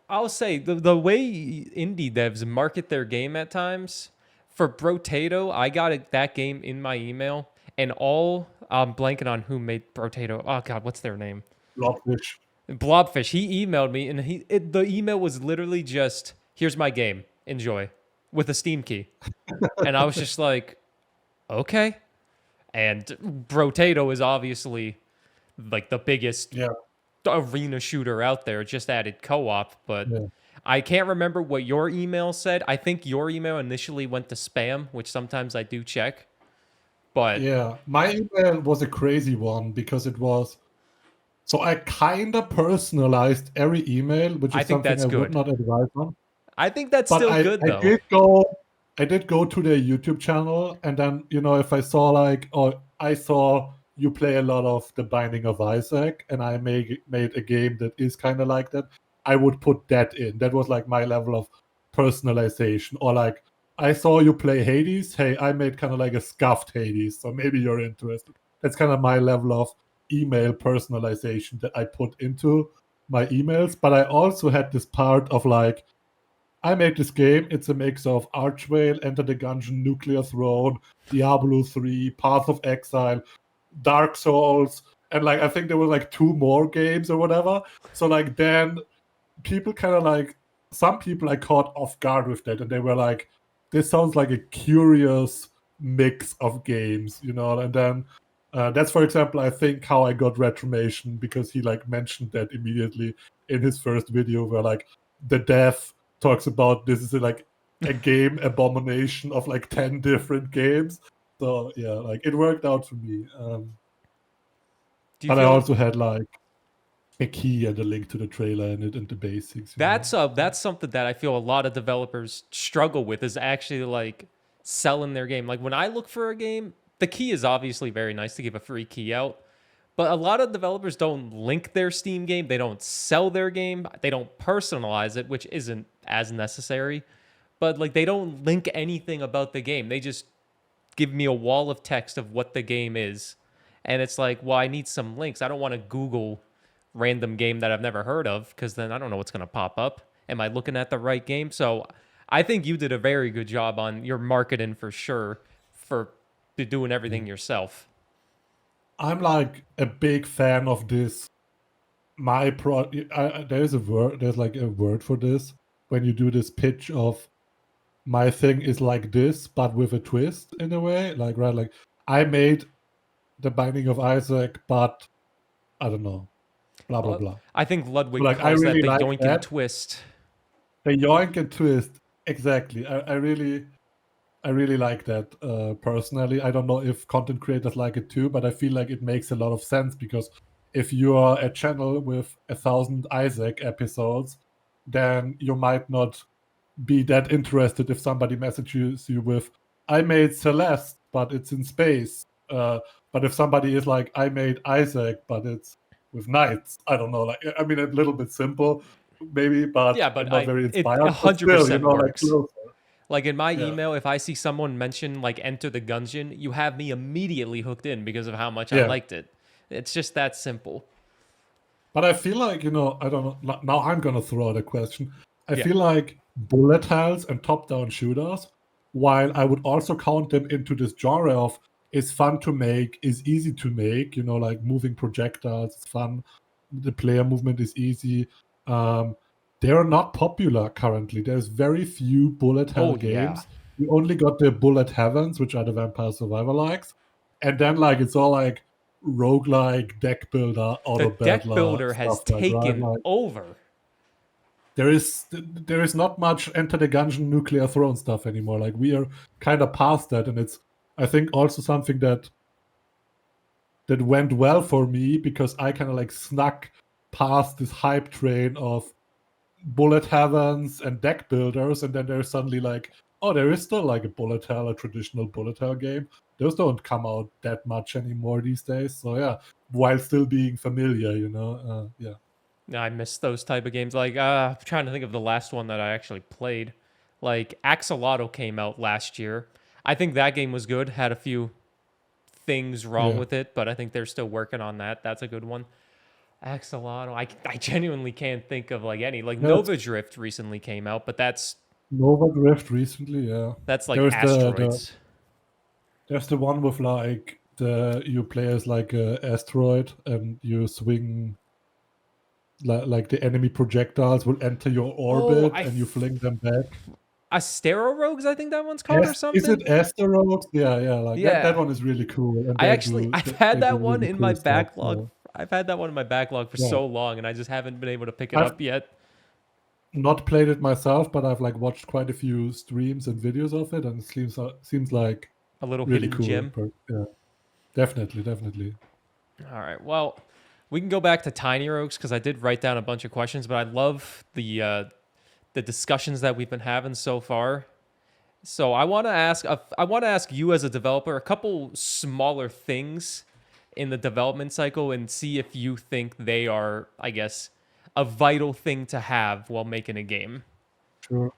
I'll say the way indie devs market their game at times. For Brotato, I got that game in my email, and I'm blanking on who made Brotato. Oh god, what's their name? Blobfish. Blobfish. He emailed me, and the email was literally just, "Here's my game, enjoy," with a Steam key, and I was just like, okay. And Brotato is obviously like the biggest Yeah, arena shooter out there, just added co-op, but yeah. I can't remember what your email said. I think your email initially went to spam, which sometimes I do check. But Yeah, my email was a crazy one because it was, so I kind of personalized every email, which I is think something that's I would good. not advise on. I think that's But still I, good I though. did go, I did go to their YouTube channel, and then if I saw like, oh, I saw you play a lot of The Binding of Isaac, and I made a game that is kind of like that, I would put that in. That was like my level of personalization. Or like, I saw you play Hades. Hey, I made kind of like a scuffed Hades, so maybe you're interested. That's kind of my level of email personalization that I put into my emails. But I also had this part of like, I made this game. It's a mix of Archvale, Enter the Gungeon, Nuclear Throne, Diablo 3, Path of Exile, Dark Souls, and like I think there were like 2 more games or whatever. So like then people kind of like, some people I caught off guard with that, and they were like, this sounds like a curious mix of games, and then that's, for example, I think how I got Retromation, because he like mentioned that immediately in his first video, where like the dev talks about this is like a game abomination of like 10 different games. So yeah, like it worked out for me. Do you But I feel also had like a key and a link to the trailer and the basics. that's something that I feel a lot of developers struggle with, is actually like selling their game. Like when I look for a game, the key is obviously very nice to give a free key out. But a lot of developers don't link their Steam game. They don't sell their game. They don't personalize it, which isn't as necessary. But like they don't link anything about the game. They just give me a wall of text of what the game is. And it's like, well, I need some links. I don't want to Google random game that I've never heard of, because then I don't know what's going to pop up. Am I looking at the right game? So I think you did a very good job on your marketing for sure, for doing everything yourself. I'm like a big fan of this. There's a word. There's like a word for this when you do this pitch of, my thing is like this, but with a twist in a way. Like, right, like I made The Binding of Isaac, but I don't know, blah blah blah. I think So Ludwig like I calls that really the like yoink and that. twist. The yoink and twist, exactly. I really like that personally. I don't know if content creators like it too, but I feel like it makes a lot of sense, because if you are a channel with 1,000 Isaac episodes, then you might not be that interested if somebody messages you with, I made Celeste, but it's in space. But if somebody is like, I made Isaac, but it's with knights, I don't know. Like, I mean, a little bit simple, maybe, but Yeah, but not very it inspired. But still, 100% like works. closer. Like in my Yeah. email, if I see someone mention like Enter the Gungeon, you have me immediately hooked in because of how much I Yeah. liked it. It's just that simple. But I feel like, I don't know. Now I'm going to throw out a question. I Yeah. feel like bullet hells and top-down shooters, while I would also count them into this genre of is fun to make, is easy to make, like moving projectiles is fun. The player movement is easy. They're not popular currently. There's very few bullet hell Oh, yeah. games. You only got the bullet heavens, which are the Vampire Survivor likes. And then like it's all like roguelike deck builder, The auto deck battler builder has stuff like right. taken Like over. there is not much Enter the Gungeon nuclear throne stuff anymore. Like we are kind of past that, and it's I think also something that went well for me because I kind of like snuck past this hype train of bullet heavens and deck builders, and then there's suddenly like, oh, there is still like a bullet hell, a traditional bullet hell game. Those don't come out that much anymore these days. So yeah, while still being familiar, yeah. I miss those type of games. Like, I'm trying to think of the last one that I actually played. Like, Axolotl came out last year. I think that game was good. Had a few things wrong Yeah. with it, but I think they're still working on that. That's a good one. Axolotl. I genuinely can't think of like any. Like Yeah, Nova Drift recently came out, but that's Nova Drift recently, yeah. like There's asteroids. there's the one with like you play as like a asteroid and you swing like the enemy projectiles will enter your orbit and you fling them back. Astero Rogues, I think that one's called or something. Is it Asteroids? Yeah, like Yeah. that one is really cool. And I've had that one really in cool my stuff, backlog. so. I've had that one in my backlog for Yeah. so long, and I just haven't been able to pick it I've up yet. Not played it myself, but I've like watched quite a few streams and videos of it, and it seems like A little really hidden cool. gem. Yeah, definitely. All right. Well, we can go back to Tiny Rogues because I did write down a bunch of questions, but I love the discussions that we've been having so far. So I want to ask you as a developer a couple smaller things in the development cycle and see if you think they are, I guess, a vital thing to have while making a game. Sure.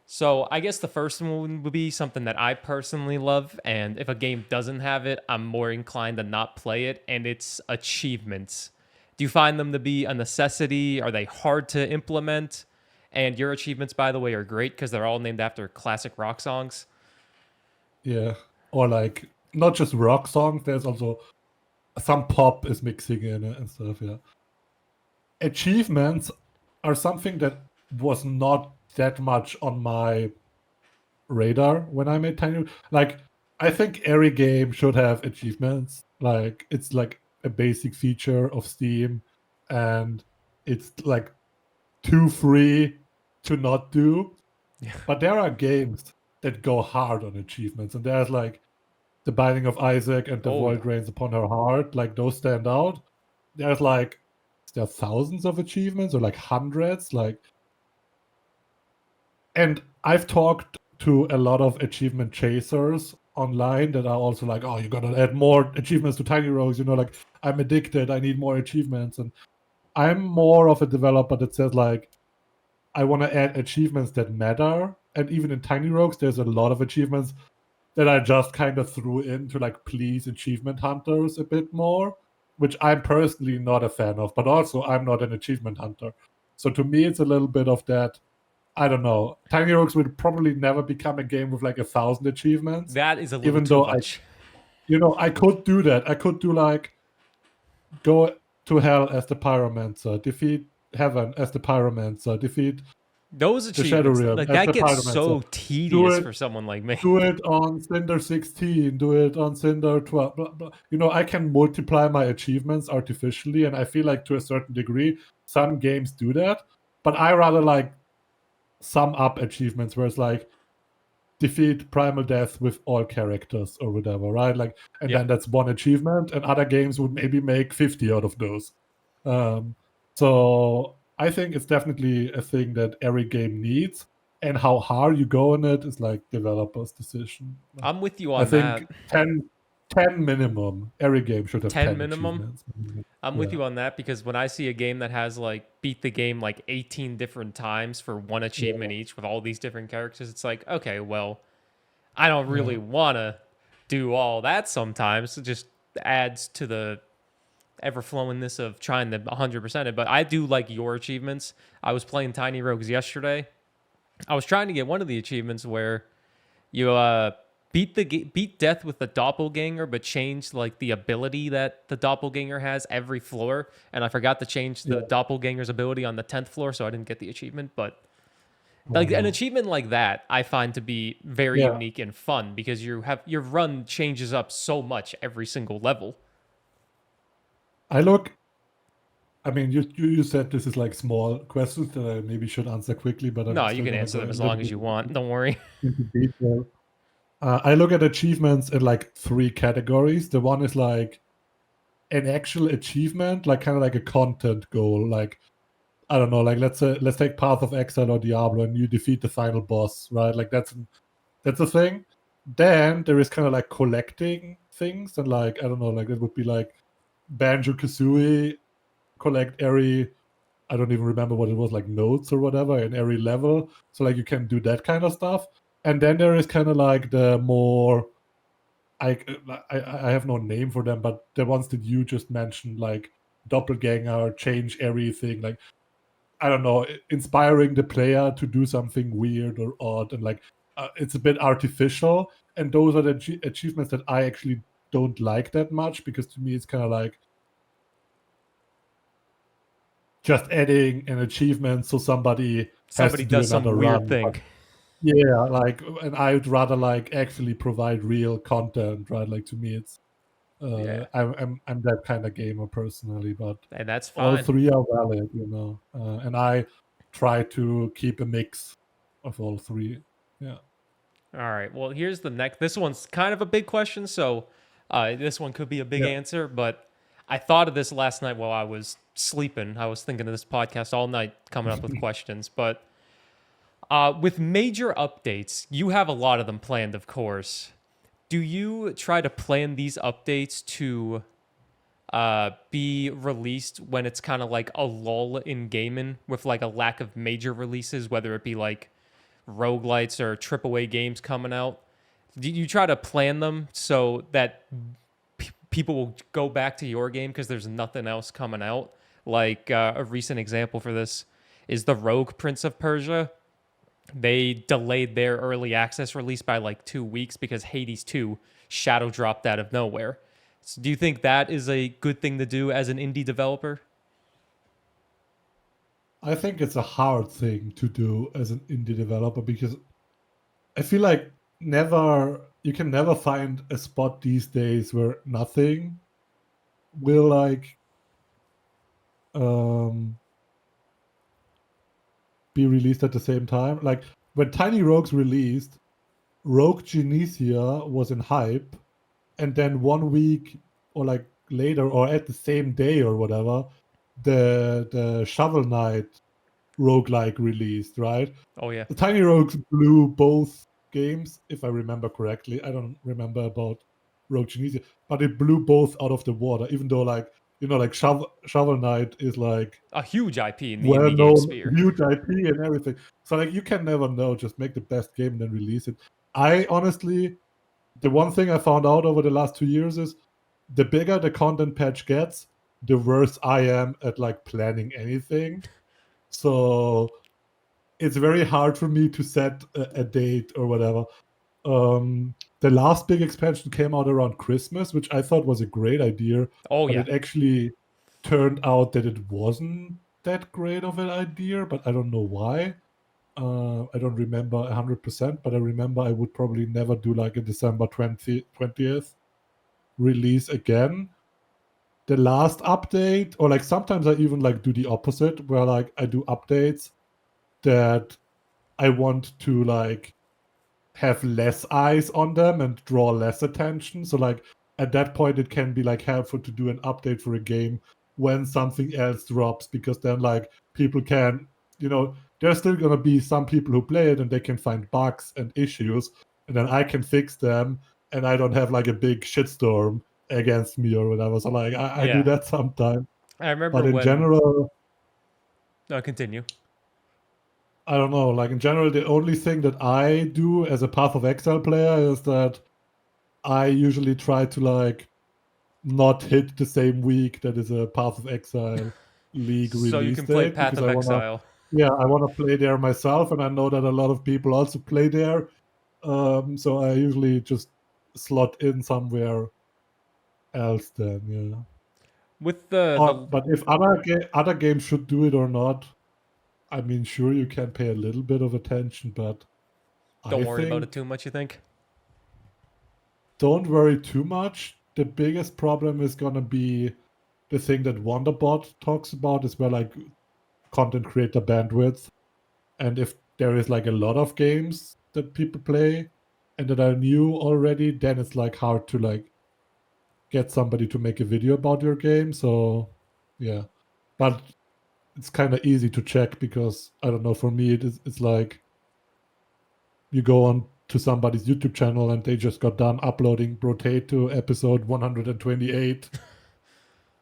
So I guess the first one would be something that I personally love, and if a game doesn't have it, I'm more inclined to not play it, and it's achievements. Do you find them to be a necessity? Are they hard to implement? And your achievements, by the way, are great because they're all named after classic rock songs. Yeah, or like not just rock songs. There's also some pop is mixing in it and stuff. Yeah, achievements are something that was not that much on my radar when I made Tiny. Like, I think every game should have achievements. Like, it's like a basic feature of Steam, and it's like too free to not do. Yeah. But there are games that go hard on achievements, and there's like The Binding of Isaac and The Void Rains Upon Her Heart. Like, those stand out. There's like, there are thousands of achievements or like hundreds. Like, and I've talked to a lot of achievement chasers online that are also like, oh, you gotta add more achievements to Tiny Rogues. Like, I'm addicted. I need more achievements. And I'm more of a developer that says like, I want to add achievements that matter. And even in Tiny Rogues, there's a lot of achievements that I just kind of threw in to like please achievement hunters a bit more, which I'm personally not a fan of. But also, I'm not an achievement hunter. So to me, it's a little bit of that. I don't know. Tiny Rogues will probably never become a game with like 1,000 achievements. That is a little too much. I could do that. I could do like go to hell as the pyromancer, defeat heaven as the pyromancer, defeat those achievements. Like, that gets so tedious for someone like me. Do it on Cinder 16. Do it on Cinder 12. Blah, blah. I can multiply my achievements artificially, and I feel like to a certain degree, some games do that. But I rather like sum up achievements where it's like defeat primal death with all characters or whatever, right? Like, and then that's one achievement, and other games would maybe make 50 out of those. So I think it's definitely a thing that every game needs, and how hard you go in it is like developers' decision. I'm with you on I think that. 10 minimum. Every game should have 10 10 minimum. achievements. I'm with Yeah. you on that because when I see a game that has like beat the game like 18 different times for one achievement Yeah. each with all these different characters, it's like, okay, well, I don't really Yeah. want to do all that sometimes. It just adds to the ever flowingness of trying to 100% it. But I do like your achievements. I was playing Tiny Rogues yesterday. I was trying to get one of the achievements where you beat death with the doppelganger, but change like the ability that the doppelganger has every floor. And I forgot to change the Yeah. doppelganger's ability on the 10th floor, so I didn't get the achievement. But Oh, like an no. achievement like that, I find to be very Yeah. unique and fun because you have your run changes up so much every single level. I mean, you said this is like small questions that I maybe should answer quickly, but I'm No, you still can gonna answer go them a as little long as bit you want. Don't worry. into detail. I look at achievements in like 3 categories. The one is like an actual achievement, like kind of like a content goal. Like, I don't know, like let's take Path of Exile or Diablo and you defeat the final boss, right? Like that's a thing. Then there is kind of like collecting things, and like, I don't know, like it would be like Banjo Kazooie, collect every, I don't even remember what it was, like notes or whatever in every level. So like you can do that kind of stuff. And then there is kind of like the more, I have no name for them, but the ones that you just mentioned, like doppelganger, change everything, like, I don't know, inspiring the player to do something weird or odd, and like it's a bit artificial. And those are the achievements that I actually don't like that much, because to me it's kind of like just adding an achievement so somebody has Somebody to do does another some weird run. But thing. yeah, like, and I'd rather like actually provide real content, right? Like to me, it's Yeah, I'm that kind of gamer personally, but and that's all fine. 3 are valid, and I try to keep a mix of all 3. Yeah. All right. Well, here's the next. This one's kind of a big question, so this one could be a big Yeah. answer. But I thought of this last night while I was sleeping. I was thinking of this podcast all night, coming up with questions. But with major updates, you have a lot of them planned, of course. Do you try to plan these updates to be released when it's kind of like a lull in gaming with like a lack of major releases, whether it be like roguelites or AAA games coming out? Do you try to plan them so that people will go back to your game because there's nothing else coming out? Like a recent example for this is the Rogue Prince of Persia. They delayed their early access release by like 2 weeks because Hades 2 shadow dropped out of nowhere. So do you think that is a good thing to do as an indie developer? I think it's a hard thing to do as an indie developer, because I feel like you can never find a spot these days where nothing will like um be released at the same time. Like when Tiny Rogues released, Rogue Genesia was in hype, and then 1 week or like later or at the same day or whatever, the Shovel Knight roguelike released, right? Oh yeah. The Tiny Rogues blew both games, if I remember correctly. I don't remember about Rogue Genesia, but it blew both out of the water, even though like, like Shovel Knight is like A huge IP in the indie game well-known, sphere. huge IP and everything. So like you can never know. Just make the best game and then release it. I honestly, the one thing I found out over the last 2 years is the bigger the content patch gets, the worse I am at like planning anything. So it's very hard for me to set a date or whatever. The last big expansion came out around Christmas, which I thought was a great idea, Oh but yeah. it actually turned out that it wasn't that great of an idea, but I don't know why. I don't remember 100%, but I remember I would probably never do like a December 20th release again. The last update, or like sometimes I even like do the opposite, where like I do updates that I want to like have less eyes on them and draw less attention. So like at that point it can be like helpful to do an update for a game when something else drops, because then like people can, there's still going to be some people who play it and they can find bugs and issues, and then I can fix them, and I don't have like a big shitstorm against me or whatever. So like I do Yeah. that sometimes. I remember But in when... general, continue. I don't know. Like in general, the only thing that I do as a Path of Exile player is that I usually try to like not hit the same week that is a Path of Exile League So you release can play date Path because of I wanna, Exile. yeah, I wanna play there myself, and I know that a lot of people also play there. So I usually just slot in somewhere else then, yeah. With But if other games should do it or not, I mean, sure, you can pay a little bit of attention, but don't I worry about it think too much, you think? don't worry too much. The biggest problem is gonna be the thing that Wonderbot talks about is where like content creator bandwidth. And if there is like a lot of games that people play and that are new already, then it's like hard to like get somebody to make a video about your game. So yeah. But it's kind of easy to check because I don't know, for me it's like you go on to somebody's YouTube channel and they just got done uploading Rotate to episode 128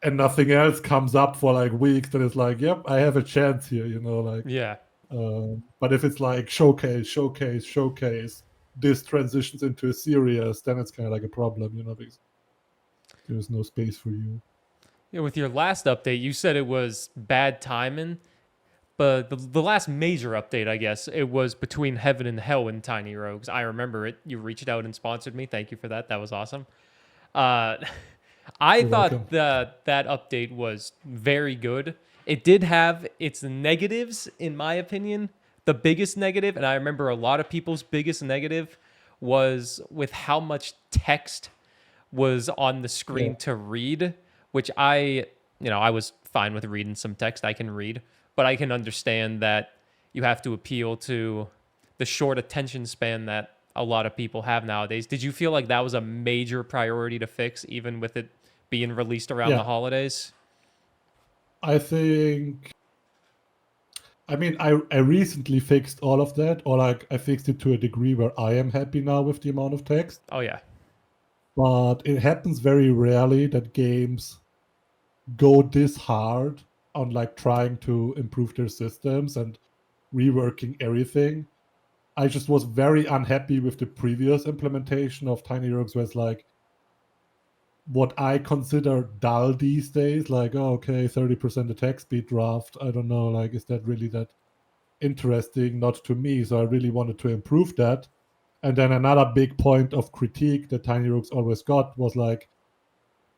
and nothing else comes up for like weeks, then it's like, yep, I have a chance here, you know, like. Yeah. But if it's like showcase, this transitions into a series, then it's kind of like a problem, you know, because there's no space for you. Yeah, with your last update, you said it was bad timing, but the last major update, I guess, it was between Heaven and Hell in Tiny Rogues. I remember it. You reached out and sponsored me. Thank you for that. That was awesome. Uh, I You're welcome. thought that update was very good. It did have its negatives, in my opinion. The biggest negative, and I remember a lot of people's biggest negative, was with how much text was on the Yeah, screen to read, which I was fine with reading some text. I can read, but I can understand that you have to appeal to the short attention span that a lot of people have nowadays. Did you feel like that was a major priority to fix, even with it being released around the yeah. holidays? I think. I mean, I recently fixed all of that, or like I fixed it to a degree where I am happy now with the amount of text. Oh yeah. But it happens very rarely that games go this hard on like trying to improve their systems and reworking everything. I just was very unhappy with the previous implementation of Tiny Rogues, where it's like what I consider dull these days. Like, oh, okay, 30% attack speed draft. I don't know, like, is that really that interesting? Not to me. So I really wanted to improve that. And then another big point of critique that Tiny Rogues always got was like,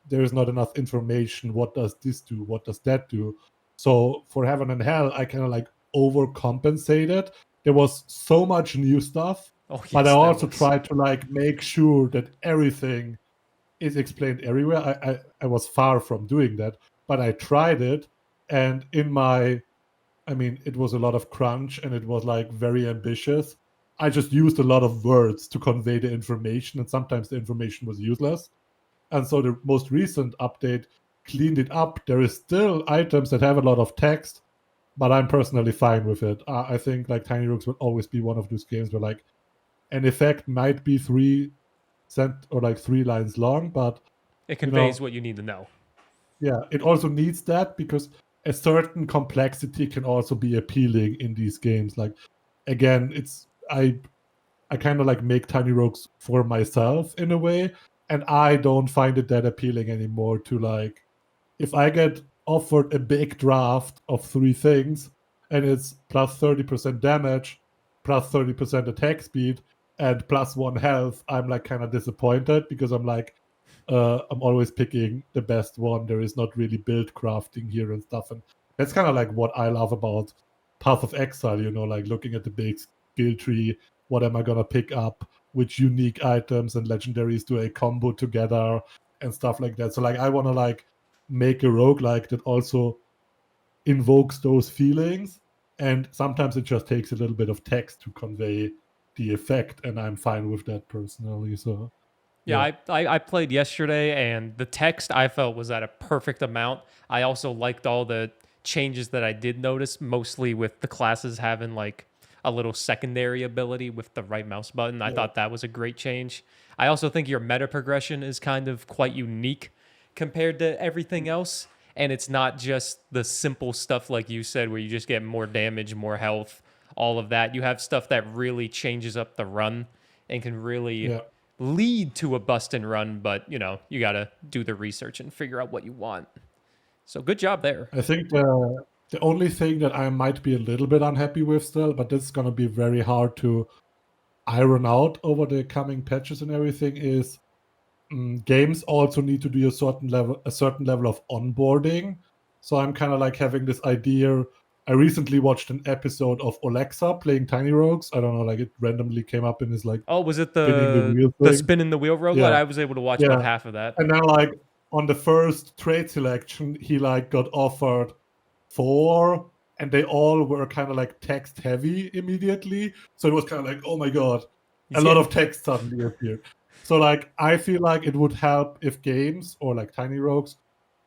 there is not enough information. What does this do? What does that do? So for Heaven and Hell, I kind of like overcompensated. There was so much new stuff, Oh but I yes, there also was. tried to like make sure that everything is explained everywhere. I was far from doing that, but I tried it, and I mean, it was a lot of crunch and it was like very ambitious. I just used a lot of words to convey the information, and sometimes the information was useless. And so the most recent update cleaned it up. There is still items that have a lot of text, but I'm personally fine with it. I think like Tiny Rooks will always be one of those games where like an effect might be 3 cent or like 3 lines long, but It you conveys know, what you need to know. yeah, it also needs that because a certain complexity can also be appealing in these games. Like again, it's I kind of like make Tiny Rogues for myself in a way, and I don't find it that appealing anymore to like if I get offered a big draft of 3 things and it's plus 30% damage, plus 30% attack speed, and plus 1 health, I'm like kind of disappointed because I'm like, I'm always picking the best one. There is not really build crafting here and stuff. And that's kind of like what I love about Path of Exile, you know, like looking at the big skill tree. What am I going to pick up? Which unique items and legendaries do I combo together and stuff like that. So, like, I want to like make a roguelike that also invokes those feelings. And sometimes it just takes a little bit of text to convey the effect. And I'm fine with that personally. So, Yeah, yeah. I played yesterday, and the text I felt was at a perfect amount. I also liked all the changes that I did notice, mostly with the classes having like a little secondary ability with the right mouse button. I Yeah. thought that was a great change. I also think your meta progression is kind of quite unique compared to everything else. And it's not just the simple stuff like you said, where you just get more damage, more health, all of that. You have stuff that really changes up the run and can really Yeah. lead to a bust and run, but you got to do the research and figure out what you want. So good job there. I think the only thing that I might be a little bit unhappy with still, but this is gonna be very hard to iron out over the coming patches and everything, is games also need to do a certain level of onboarding. So I'm kind of like having this idea. I recently watched an episode of Alexa playing Tiny Rogues. I don't know, like it randomly came up in this like Oh, was it spinning the wheel the thing. spin the wheel roguelite? Yeah. I was able to watch Yeah. about half of that. And then like on the first trade selection, he like got offered 4, and they all were kind of like text heavy immediately. So it was kind of like, oh my god, a lot of text suddenly appeared. So like I feel like it would help if games or like Tiny Rogues,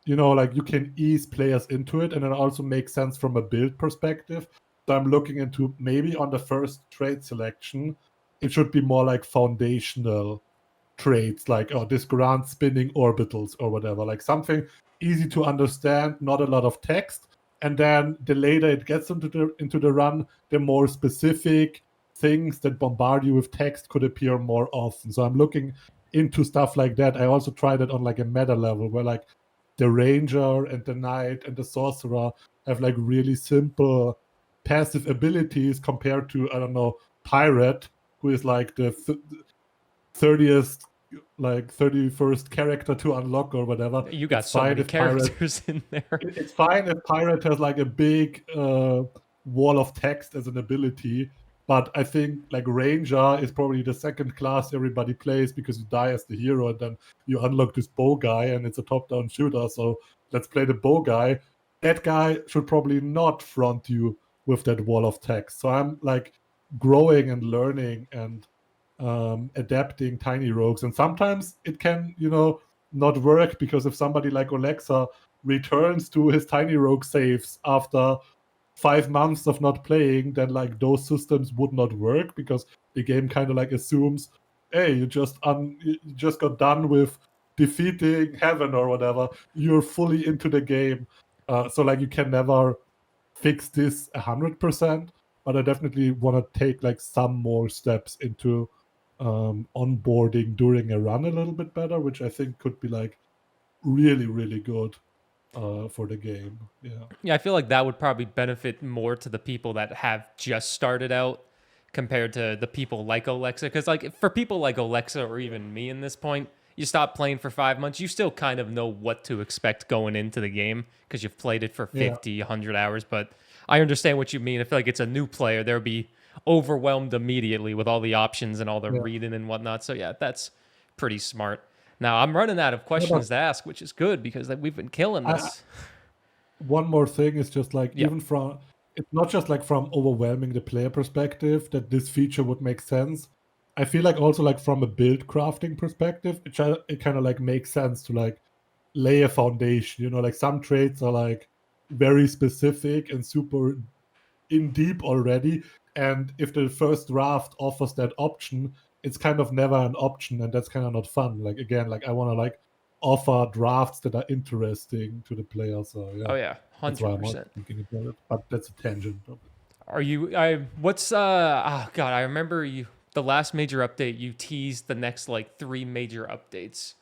like you can ease players into it, and it also makes sense from a build perspective. So I'm looking into maybe on the first trade selection, it should be more like foundational traits, like this grand spinning orbitals or whatever, like something easy to understand, not a lot of text. And then the later it gets into the run, the more specific things that bombard you with text could appear more often. So I'm looking into stuff like that. I also tried it on like a meta level where like the ranger and the knight and the sorcerer have like really simple passive abilities compared to, I don't know, pirate, who is like the 30th, like 31st character to unlock or whatever. You got so many characters in there. It's fine if pirate has like a big wall of text as an ability, but I think like ranger is probably the second class everybody plays because you die as the hero and then you unlock this bow guy and it's a top-down shooter. So let's play the bow guy. That guy should probably not front you with that wall of text. So I'm like growing and learning and adapting Tiny Rogues, and sometimes it can not work, because if somebody like Alexa returns to his Tiny Rogue saves after 5 months of not playing, then like those systems would not work, because the game kind of like assumes, hey, you just got done with defeating heaven or whatever, you're fully into the game. So like you can never fix this 100%, but I definitely want to take like some more steps into onboarding during a run a little bit better, which I think could be like really, really good for the game. Yeah, I feel like that would probably benefit more to the people that have just started out compared to the people like Alexa. Because like for people like Alexa or even me in this point, you stop playing for 5 months, you still kind of know what to expect going into the game because you've played it for 50, 100 hours. But I understand what you mean. I feel like it's a new player. They'll be overwhelmed immediately with all the options and all the reading and whatnot. So yeah, that's pretty smart. Now I'm running out of questions to ask, which is good because we've been killing this. One more thing is just like even from, it's not just like from overwhelming the player perspective that this feature would make sense. I feel like also like from a build crafting perspective, it kind of like makes sense to like lay a foundation. Like some traits are like very specific and super in deep already, and if the first draft offers that option, it's kind of never an option, and that's kind of not fun. Like again, like I want to like offer drafts that are interesting to the player. So yeah. Oh yeah, 100%. That's why I'm not thinking about it, but that's a tangent. Are you? Oh god, I remember the last major update. You teased the next like 3 major updates,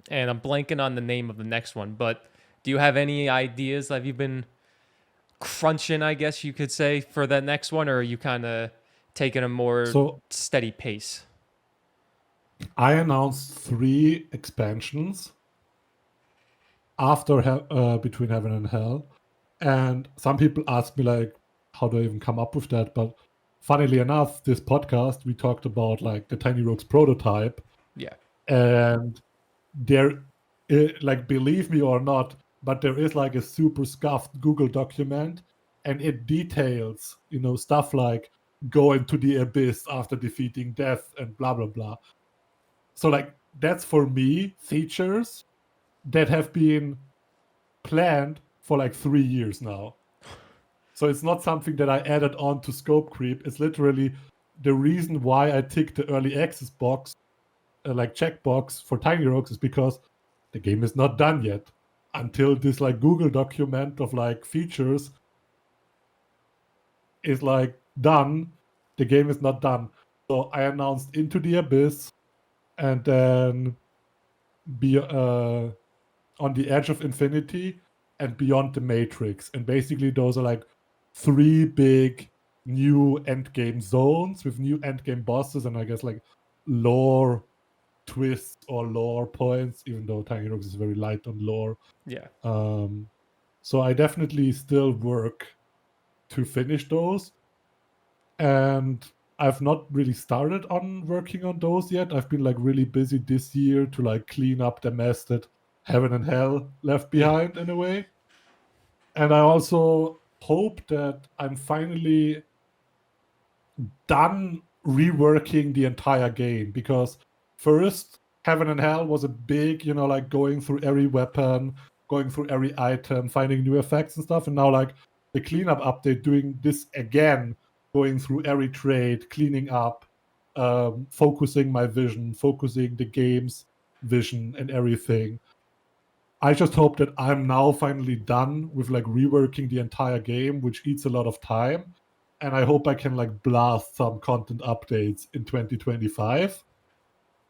and I'm blanking on the name of the next one. But do you have any ideas? Have you been crunching, I guess you could say, for that next one, or are you kind of taking a more steady pace? I announced 3 expansions after Between Heaven and Hell, and some people ask me like, how do I even come up with that? But funnily enough, this podcast we talked about like the Tiny Rogues prototype. Yeah. And there, like, believe me or not, but there is like a super scuffed Google document, and it details, stuff like go into the abyss after defeating death and blah, blah, blah. So like, that's for me features that have been planned for like 3 years now. So it's not something that I added on to scope creep. It's literally the reason why I ticked the early access box, like checkbox for Tiny Rogues, is because the game is not done yet. Until this like Google document of like features is like done, the game is not done. So I announced Into the Abyss, and then be on the Edge of Infinity and Beyond the Matrix. And basically those are like 3 big new endgame zones with new endgame bosses, and I guess like lore twists or lore points, even though Tiny Rogues is very light on lore. Yeah. So I definitely still work to finish those. And I've not really started on working on those yet. I've been like really busy this year to like clean up the mess that Heaven and Hell left behind in a way. And I also hope that I'm finally done reworking the entire game, because first Heaven and Hell was a big, like going through every weapon, going through every item, finding new effects and stuff. And now like the cleanup update, doing this again, going through every trade, cleaning up, focusing my vision, focusing the game's vision and everything. I just hope that I'm now finally done with like reworking the entire game, which eats a lot of time. And I hope I can like blast some content updates in 2025.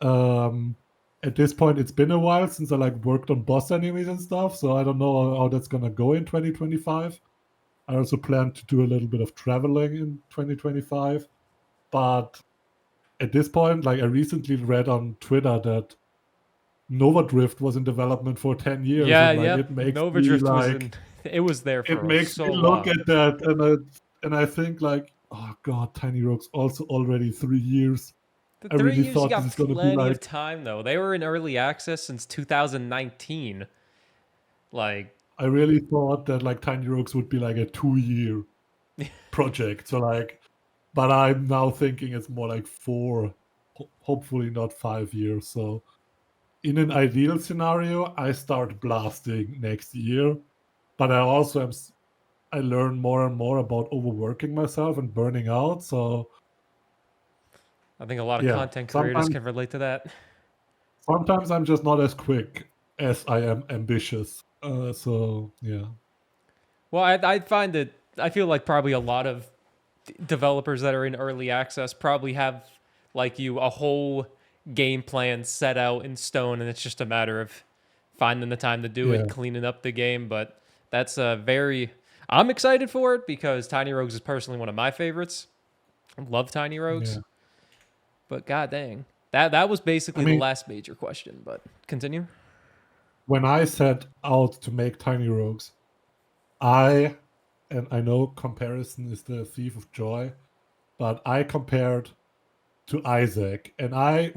At this point, it's been a while since I like worked on boss enemies and stuff, so I don't know how that's gonna go in 2025. I also plan to do a little bit of traveling in 2025. But at this point, like I recently read on Twitter that Nova Drift was in development for 10 years, Yeah, and like yep. it makes Nova me Drift was like in. It was there it for makes so me look long. at that, and I think like, oh god, Tiny Rogues also already 3 years. The I 3 really years, you thought this got is gonna be plenty of like, time though. They were in early access since 2019. Like, I really thought that like Tiny Rogues would be like a 2-year project. So like, but I'm now thinking it's more like 4, hopefully not 5 years. So in an ideal scenario, I start blasting next year, but I also I learn more and more about overworking myself and burning out. So I think a lot of yeah, content creators sometimes can relate to that. sometimes I'm just not as quick as I am ambitious. So yeah. Well, I find that I feel like probably a lot of developers that are in early access probably have, like you, a whole game plan set out in stone, and it's just a matter of finding the time to do it, Yeah. cleaning up the game. But that's a very. I'm excited for it because Tiny Rogues is personally one of my favorites. I love Tiny Rogues, Yeah. but god dang, that was I basically the mean, last major question. But continue. when I set out to make Tiny Rogues, and I know comparison is the thief of joy, but I compared to Isaac, and I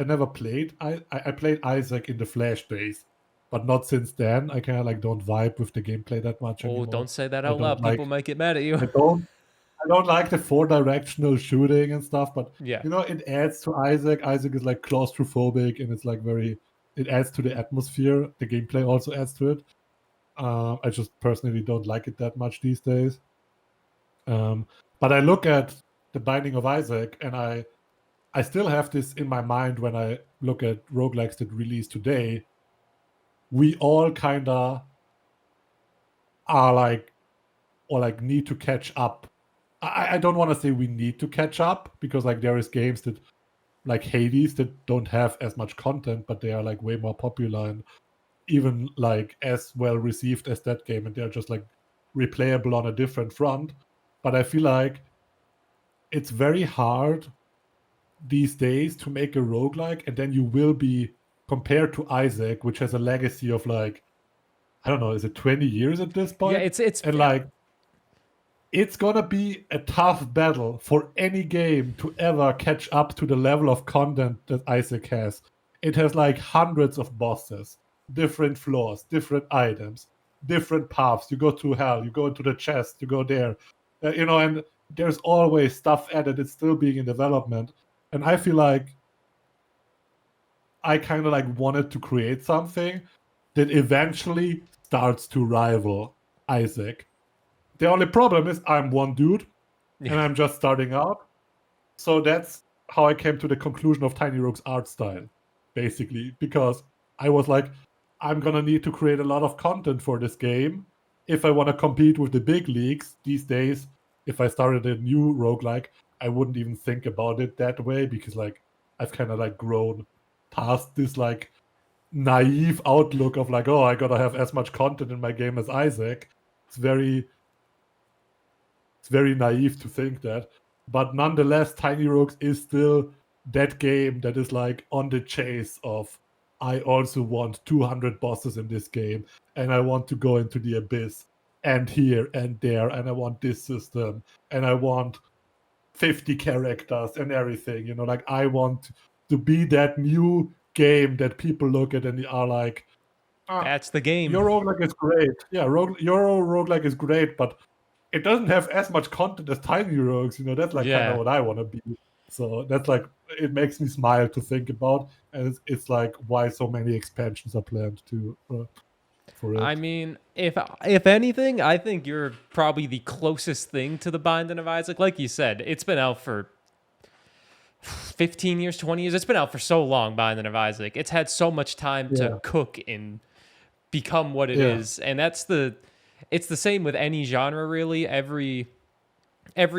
never played. I played Isaac in the Flash days, but not since then. I kind of like don't vibe with the gameplay that much Oh, anymore. don't say that I out don't loud. People like might get mad at you. I don't I don't like the 4-directional shooting and stuff, but Yeah. it adds to Isaac. Isaac is like claustrophobic, and it's like it adds to the atmosphere. The gameplay also adds to it. I just personally don't like it that much these days. But I look at the Binding of Isaac, and I still have this in my mind when I look at roguelikes that release today. We all kind of are like, or like need to catch up. I don't want to say we need to catch up, because like there is games that like Hades that don't have as much content, but they are like way more popular and even like as well received as that game, and they're just like replayable on a different front. But I feel like it's very hard these days to make a roguelike, and then you will be compared to Isaac, which has a legacy of like, I don't know, is it 20 years at this Yeah, point? it's And like, it's gonna be a tough battle for any game to ever catch up to the level of content that Isaac has. It has like hundreds of bosses, different floors, different items, different paths. You go to hell, you go into the chest, you go there, and there's always stuff added. It's still being in development, and I feel like I kind of like wanted to create something that eventually starts to rival Isaac. The only problem is I'm one dude and Yeah. I'm just starting out. So that's how I came to the conclusion of Tiny Rogue's art style, basically, because I was like, I'm gonna need to create a lot of content for this game if I want to compete with the big leagues these days. If I started a new roguelike, I wouldn't even think about it that way because like I've kind of like grown past this like naive outlook of like, oh, I gotta have as much content in my game as Isaac. It's very naive to think that. But nonetheless, Tiny Rogues is still that game that is like on the chase of I also want 200 bosses in this game, and I want to go into the abyss, and here and there, and I want this system, and I want 50 characters and everything. You know, like I want to be that new game that people look at and are like, That's the game. your roguelike is great. Yeah, your roguelike is great, but it doesn't have as much content as Tiny Rogues. You know, that's like kind of what I want to be. So that's like, it makes me smile to think about, and it's like why so many expansions are planned to for it. I mean, if anything, I think you're probably the closest thing to the Binding of Isaac. Like you said, it's been out for 15 years, 20 years. It's been out for so long, Binding of Isaac. It's had so much time to cook and become what it is. And it's the same with any genre, really. Every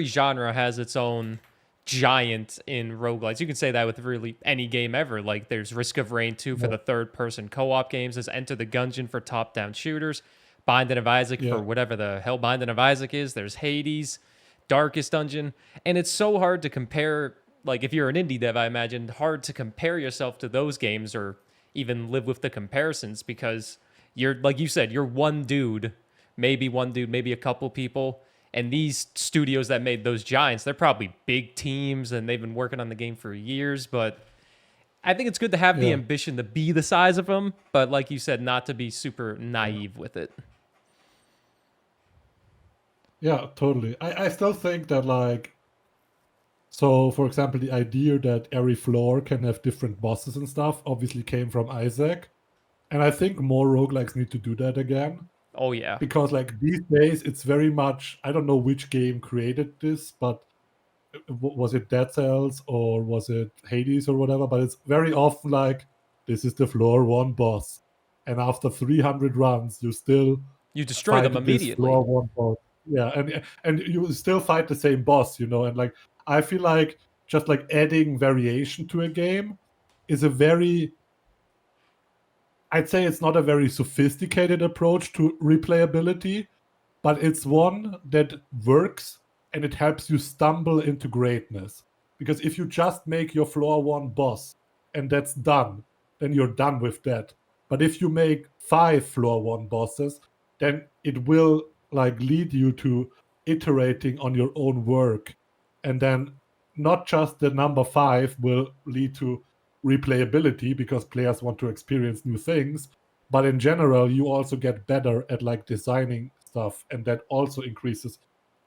genre has its own giant in roguelites. You can say that with really any game ever. Like there's Risk of Rain 2 for the third-person co-op games. There's Enter the Gungeon for top-down shooters. Binding of Isaac for whatever the hell Binding of Isaac is. There's Hades, Darkest Dungeon. And it's so hard to compare, like if you're an indie dev, I imagine, hard to compare yourself to those games or even live with the comparisons because you're, like you said, you're one dude, maybe a couple people. And these studios that made those giants, they're probably big teams and they've been working on the game for years. But I think it's good to have the ambition to be the size of them. But like you said, not to be super naive with it. Yeah, totally. I still think that like, so for example, the idea that every floor can have different bosses and stuff obviously came from Isaac. And I think more roguelikes need to do that again. Oh, yeah. Because like these days it's very much, I don't know which game created this, but was it Dead Cells or was it Hades or whatever, but it's very often like this is the floor one boss, and after 300 runs you destroy them immediately. Floor one boss. And you still fight the same boss, you know. And like I feel like just like adding variation to a game is a very, I'd say it's not a very sophisticated approach to replayability, but it's one that works and it helps you stumble into greatness. Because if you just make your floor one boss and that's done, then you're done with that. But if you make 5 floor one bosses, then it will like lead you to iterating on your own work. And then not just the number 5 will lead to replayability because players want to experience new things, but in general you also get better at like designing stuff, and that also increases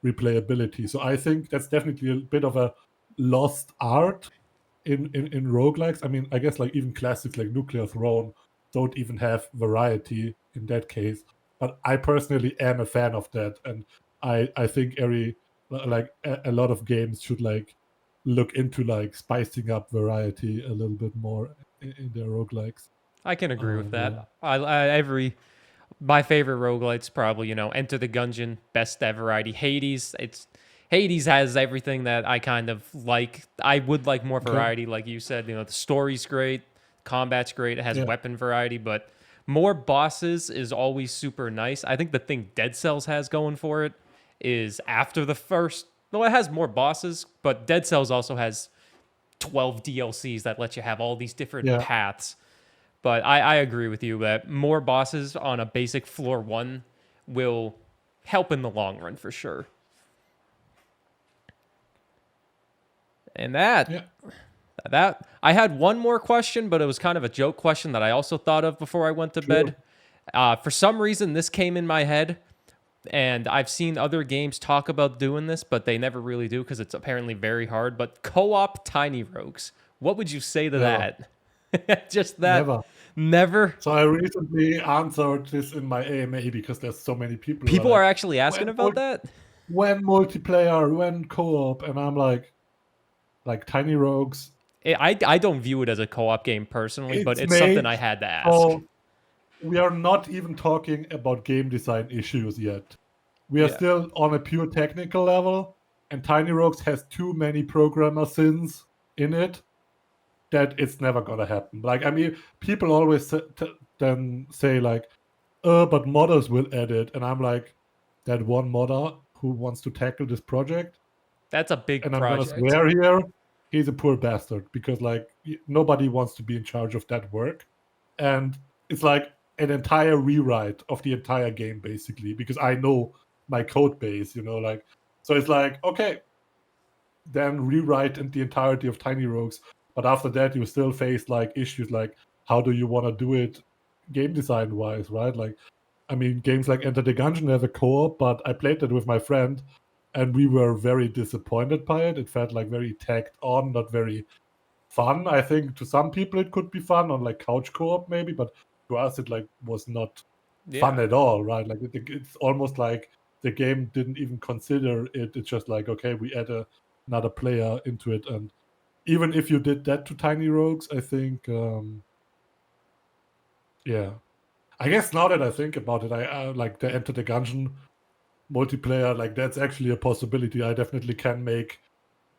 replayability. So I think that's definitely a bit of a lost art in roguelikes. I mean, I guess like even classics like Nuclear Throne don't even have variety in that case, but I personally am a fan of that, and I think a lot of games should like look into like spicing up variety a little bit more in their roguelikes. I can agree with that. My favorite roguelite's probably, Enter the Gungeon, best variety. Hades has everything that I kind of like. I would like more variety, like you said. The story's great, combat's great, it has weapon variety, but more bosses is always super nice. I think the thing Dead Cells has going for it is after the first. No, it has more bosses, but Dead Cells also has 12 DLCs that let you have all these different paths. But I agree with you that more bosses on a basic floor 1 will help in the long run for sure. And that I had one more question, but it was kind of a joke question that I also thought of before I went to bed. For some reason, this came in my head. And I've seen other games talk about doing this, but they never really do because it's apparently very hard. But co-op Tiny Rogues, what would you say to that? Just that. Never. So I recently answered this in my AMA because there's so many people who People are are like, actually asking about that? when multiplayer, when co-op, and I'm like Tiny Rogues. I don't view it as a co-op game personally, but It's it's something made I had to ask. so we are not even talking about game design issues yet. We are Yeah. still on a pure technical level, and Tiny Rogues has too many programmer sins in it that it's never gonna happen. Like, I mean, people always then say like, but modders will edit, and I'm like, that one modder who wants to tackle this project, That's a big and I'm gonna project. swear here, he's a poor bastard because like nobody wants to be in charge of that work, and it's like an entire rewrite of the entire game basically because I know my code base, like so it's like okay, then rewrite in the entirety of Tiny Rogues, but after that you still face like issues like how do you want to do it game design wise, right? Like I mean, games like Enter the Gungeon have a co-op, but I played it with my friend, and we were very disappointed by it. It felt like very tacked on, not very fun. I think to some people it could be fun on like couch co-op maybe, but to us it like was not fun Yeah. at all, right? Like it's almost like the game didn't even consider it. It's just like okay, we add another player into it, and even if you did that to Tiny Rogues, I think, yeah. I guess now that I think about it, I like the Enter the Gungeon multiplayer, like that's actually a possibility. I definitely can make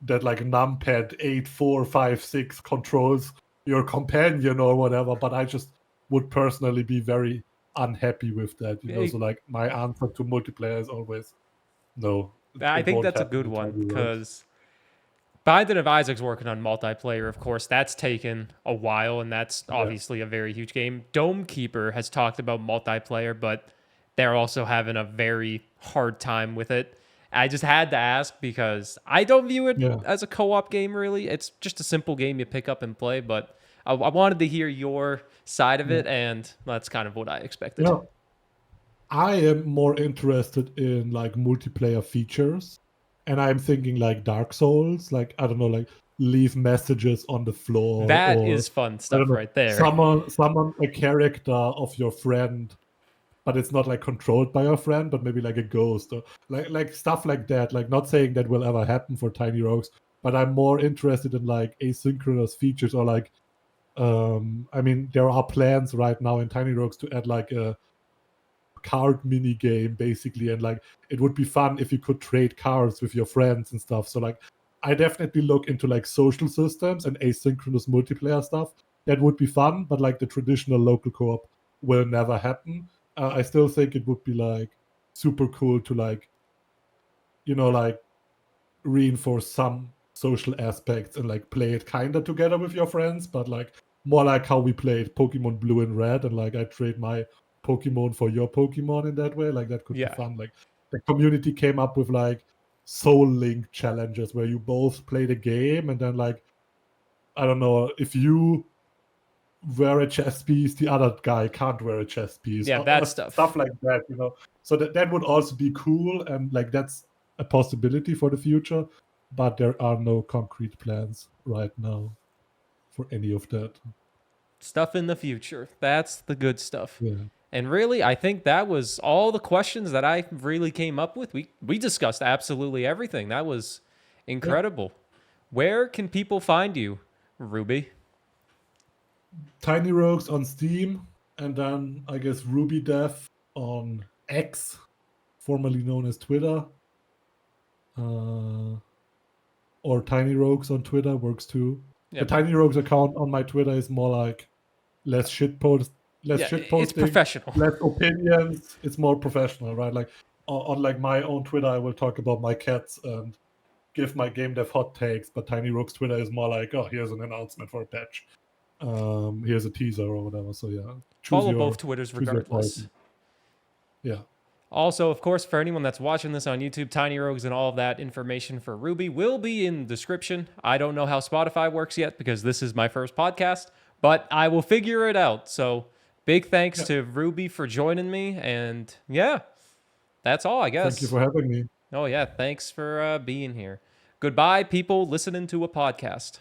that like numpad 8, 4, 5, 6 controls your companion or whatever, but I just would personally be very unhappy with that, So like my answer to multiplayer is always no. I It think won't that's a happen good in one Tiny Rogues. because Binding of Isaac's working on multiplayer, of course. That's taken a while, and that's Yeah. obviously a very huge game. Dome Keeper has talked about multiplayer, but they're also having a very hard time with it. I just had to ask because I don't view it Yeah. as a co-op game, really. It's just a simple game you pick up and play, but I wanted to hear your side of Yeah. it, and that's kind of what I expected. Yeah. I am more interested in like multiplayer features, and I'm thinking like Dark Souls, like I don't know, like leave messages on the floor, That or is fun I don't stuff know, right there. summon a character of your friend, but it's not like controlled by your friend, but maybe like a ghost or like stuff like that. Like not saying that will ever happen for Tiny Rogues, but I'm more interested in like asynchronous features or like I mean there are plans right now in Tiny Rogues to add like a card mini game basically, and like it would be fun if you could trade cards with your friends and stuff. So like I definitely look into like social systems and asynchronous multiplayer stuff. That would be fun, but like the traditional local co-op will never happen. I still think it would be like super cool to like like reinforce some social aspects and like play it kind of together with your friends, but like more like how we played Pokemon Blue and Red, and like I trade my Pokemon for your Pokemon in that way. Like that could be Yeah. fun. Like the community came up with like Soul Link challenges where you both play the game, and then like I don't know, if you wear a chess piece, the other guy can't wear a chess piece. Yeah, Or that stuff. stuff like that. So that would also be cool, and like that's a possibility for the future, but there are no concrete plans right now for any of that. Stuff in the future. That's the good stuff. Yeah. And really, I think that was all the questions that I really came up with. We discussed absolutely everything. That was Yeah. incredible. Where can people find you, Ruby? Tiny Rogues on Steam, and then I guess RubyDev on X, formerly known as Twitter. Or Tiny Rogues on Twitter works too. Yeah. The Tiny Rogues account on my Twitter is more like less shit Yeah, it's posting, professional. less opinions. It's more professional, right? Like on like my own Twitter, I will talk about my cats and give my game dev hot takes. But Tiny Rogues Twitter is more like, oh, here's an announcement for a patch. Here's a teaser or whatever. So yeah, Follow both Twitters choose your regardless. poison. Yeah. Also, of course, for anyone that's watching this on YouTube, Tiny Rogues and all of that information for Ruby will be in the description. I don't know how Spotify works yet because this is my first podcast, but I will figure it out. So big thanks to Ruby for joining me. And yeah, that's all, I guess. Thank you for having me. Oh, yeah. Thanks for being here. Goodbye, people listening to a podcast.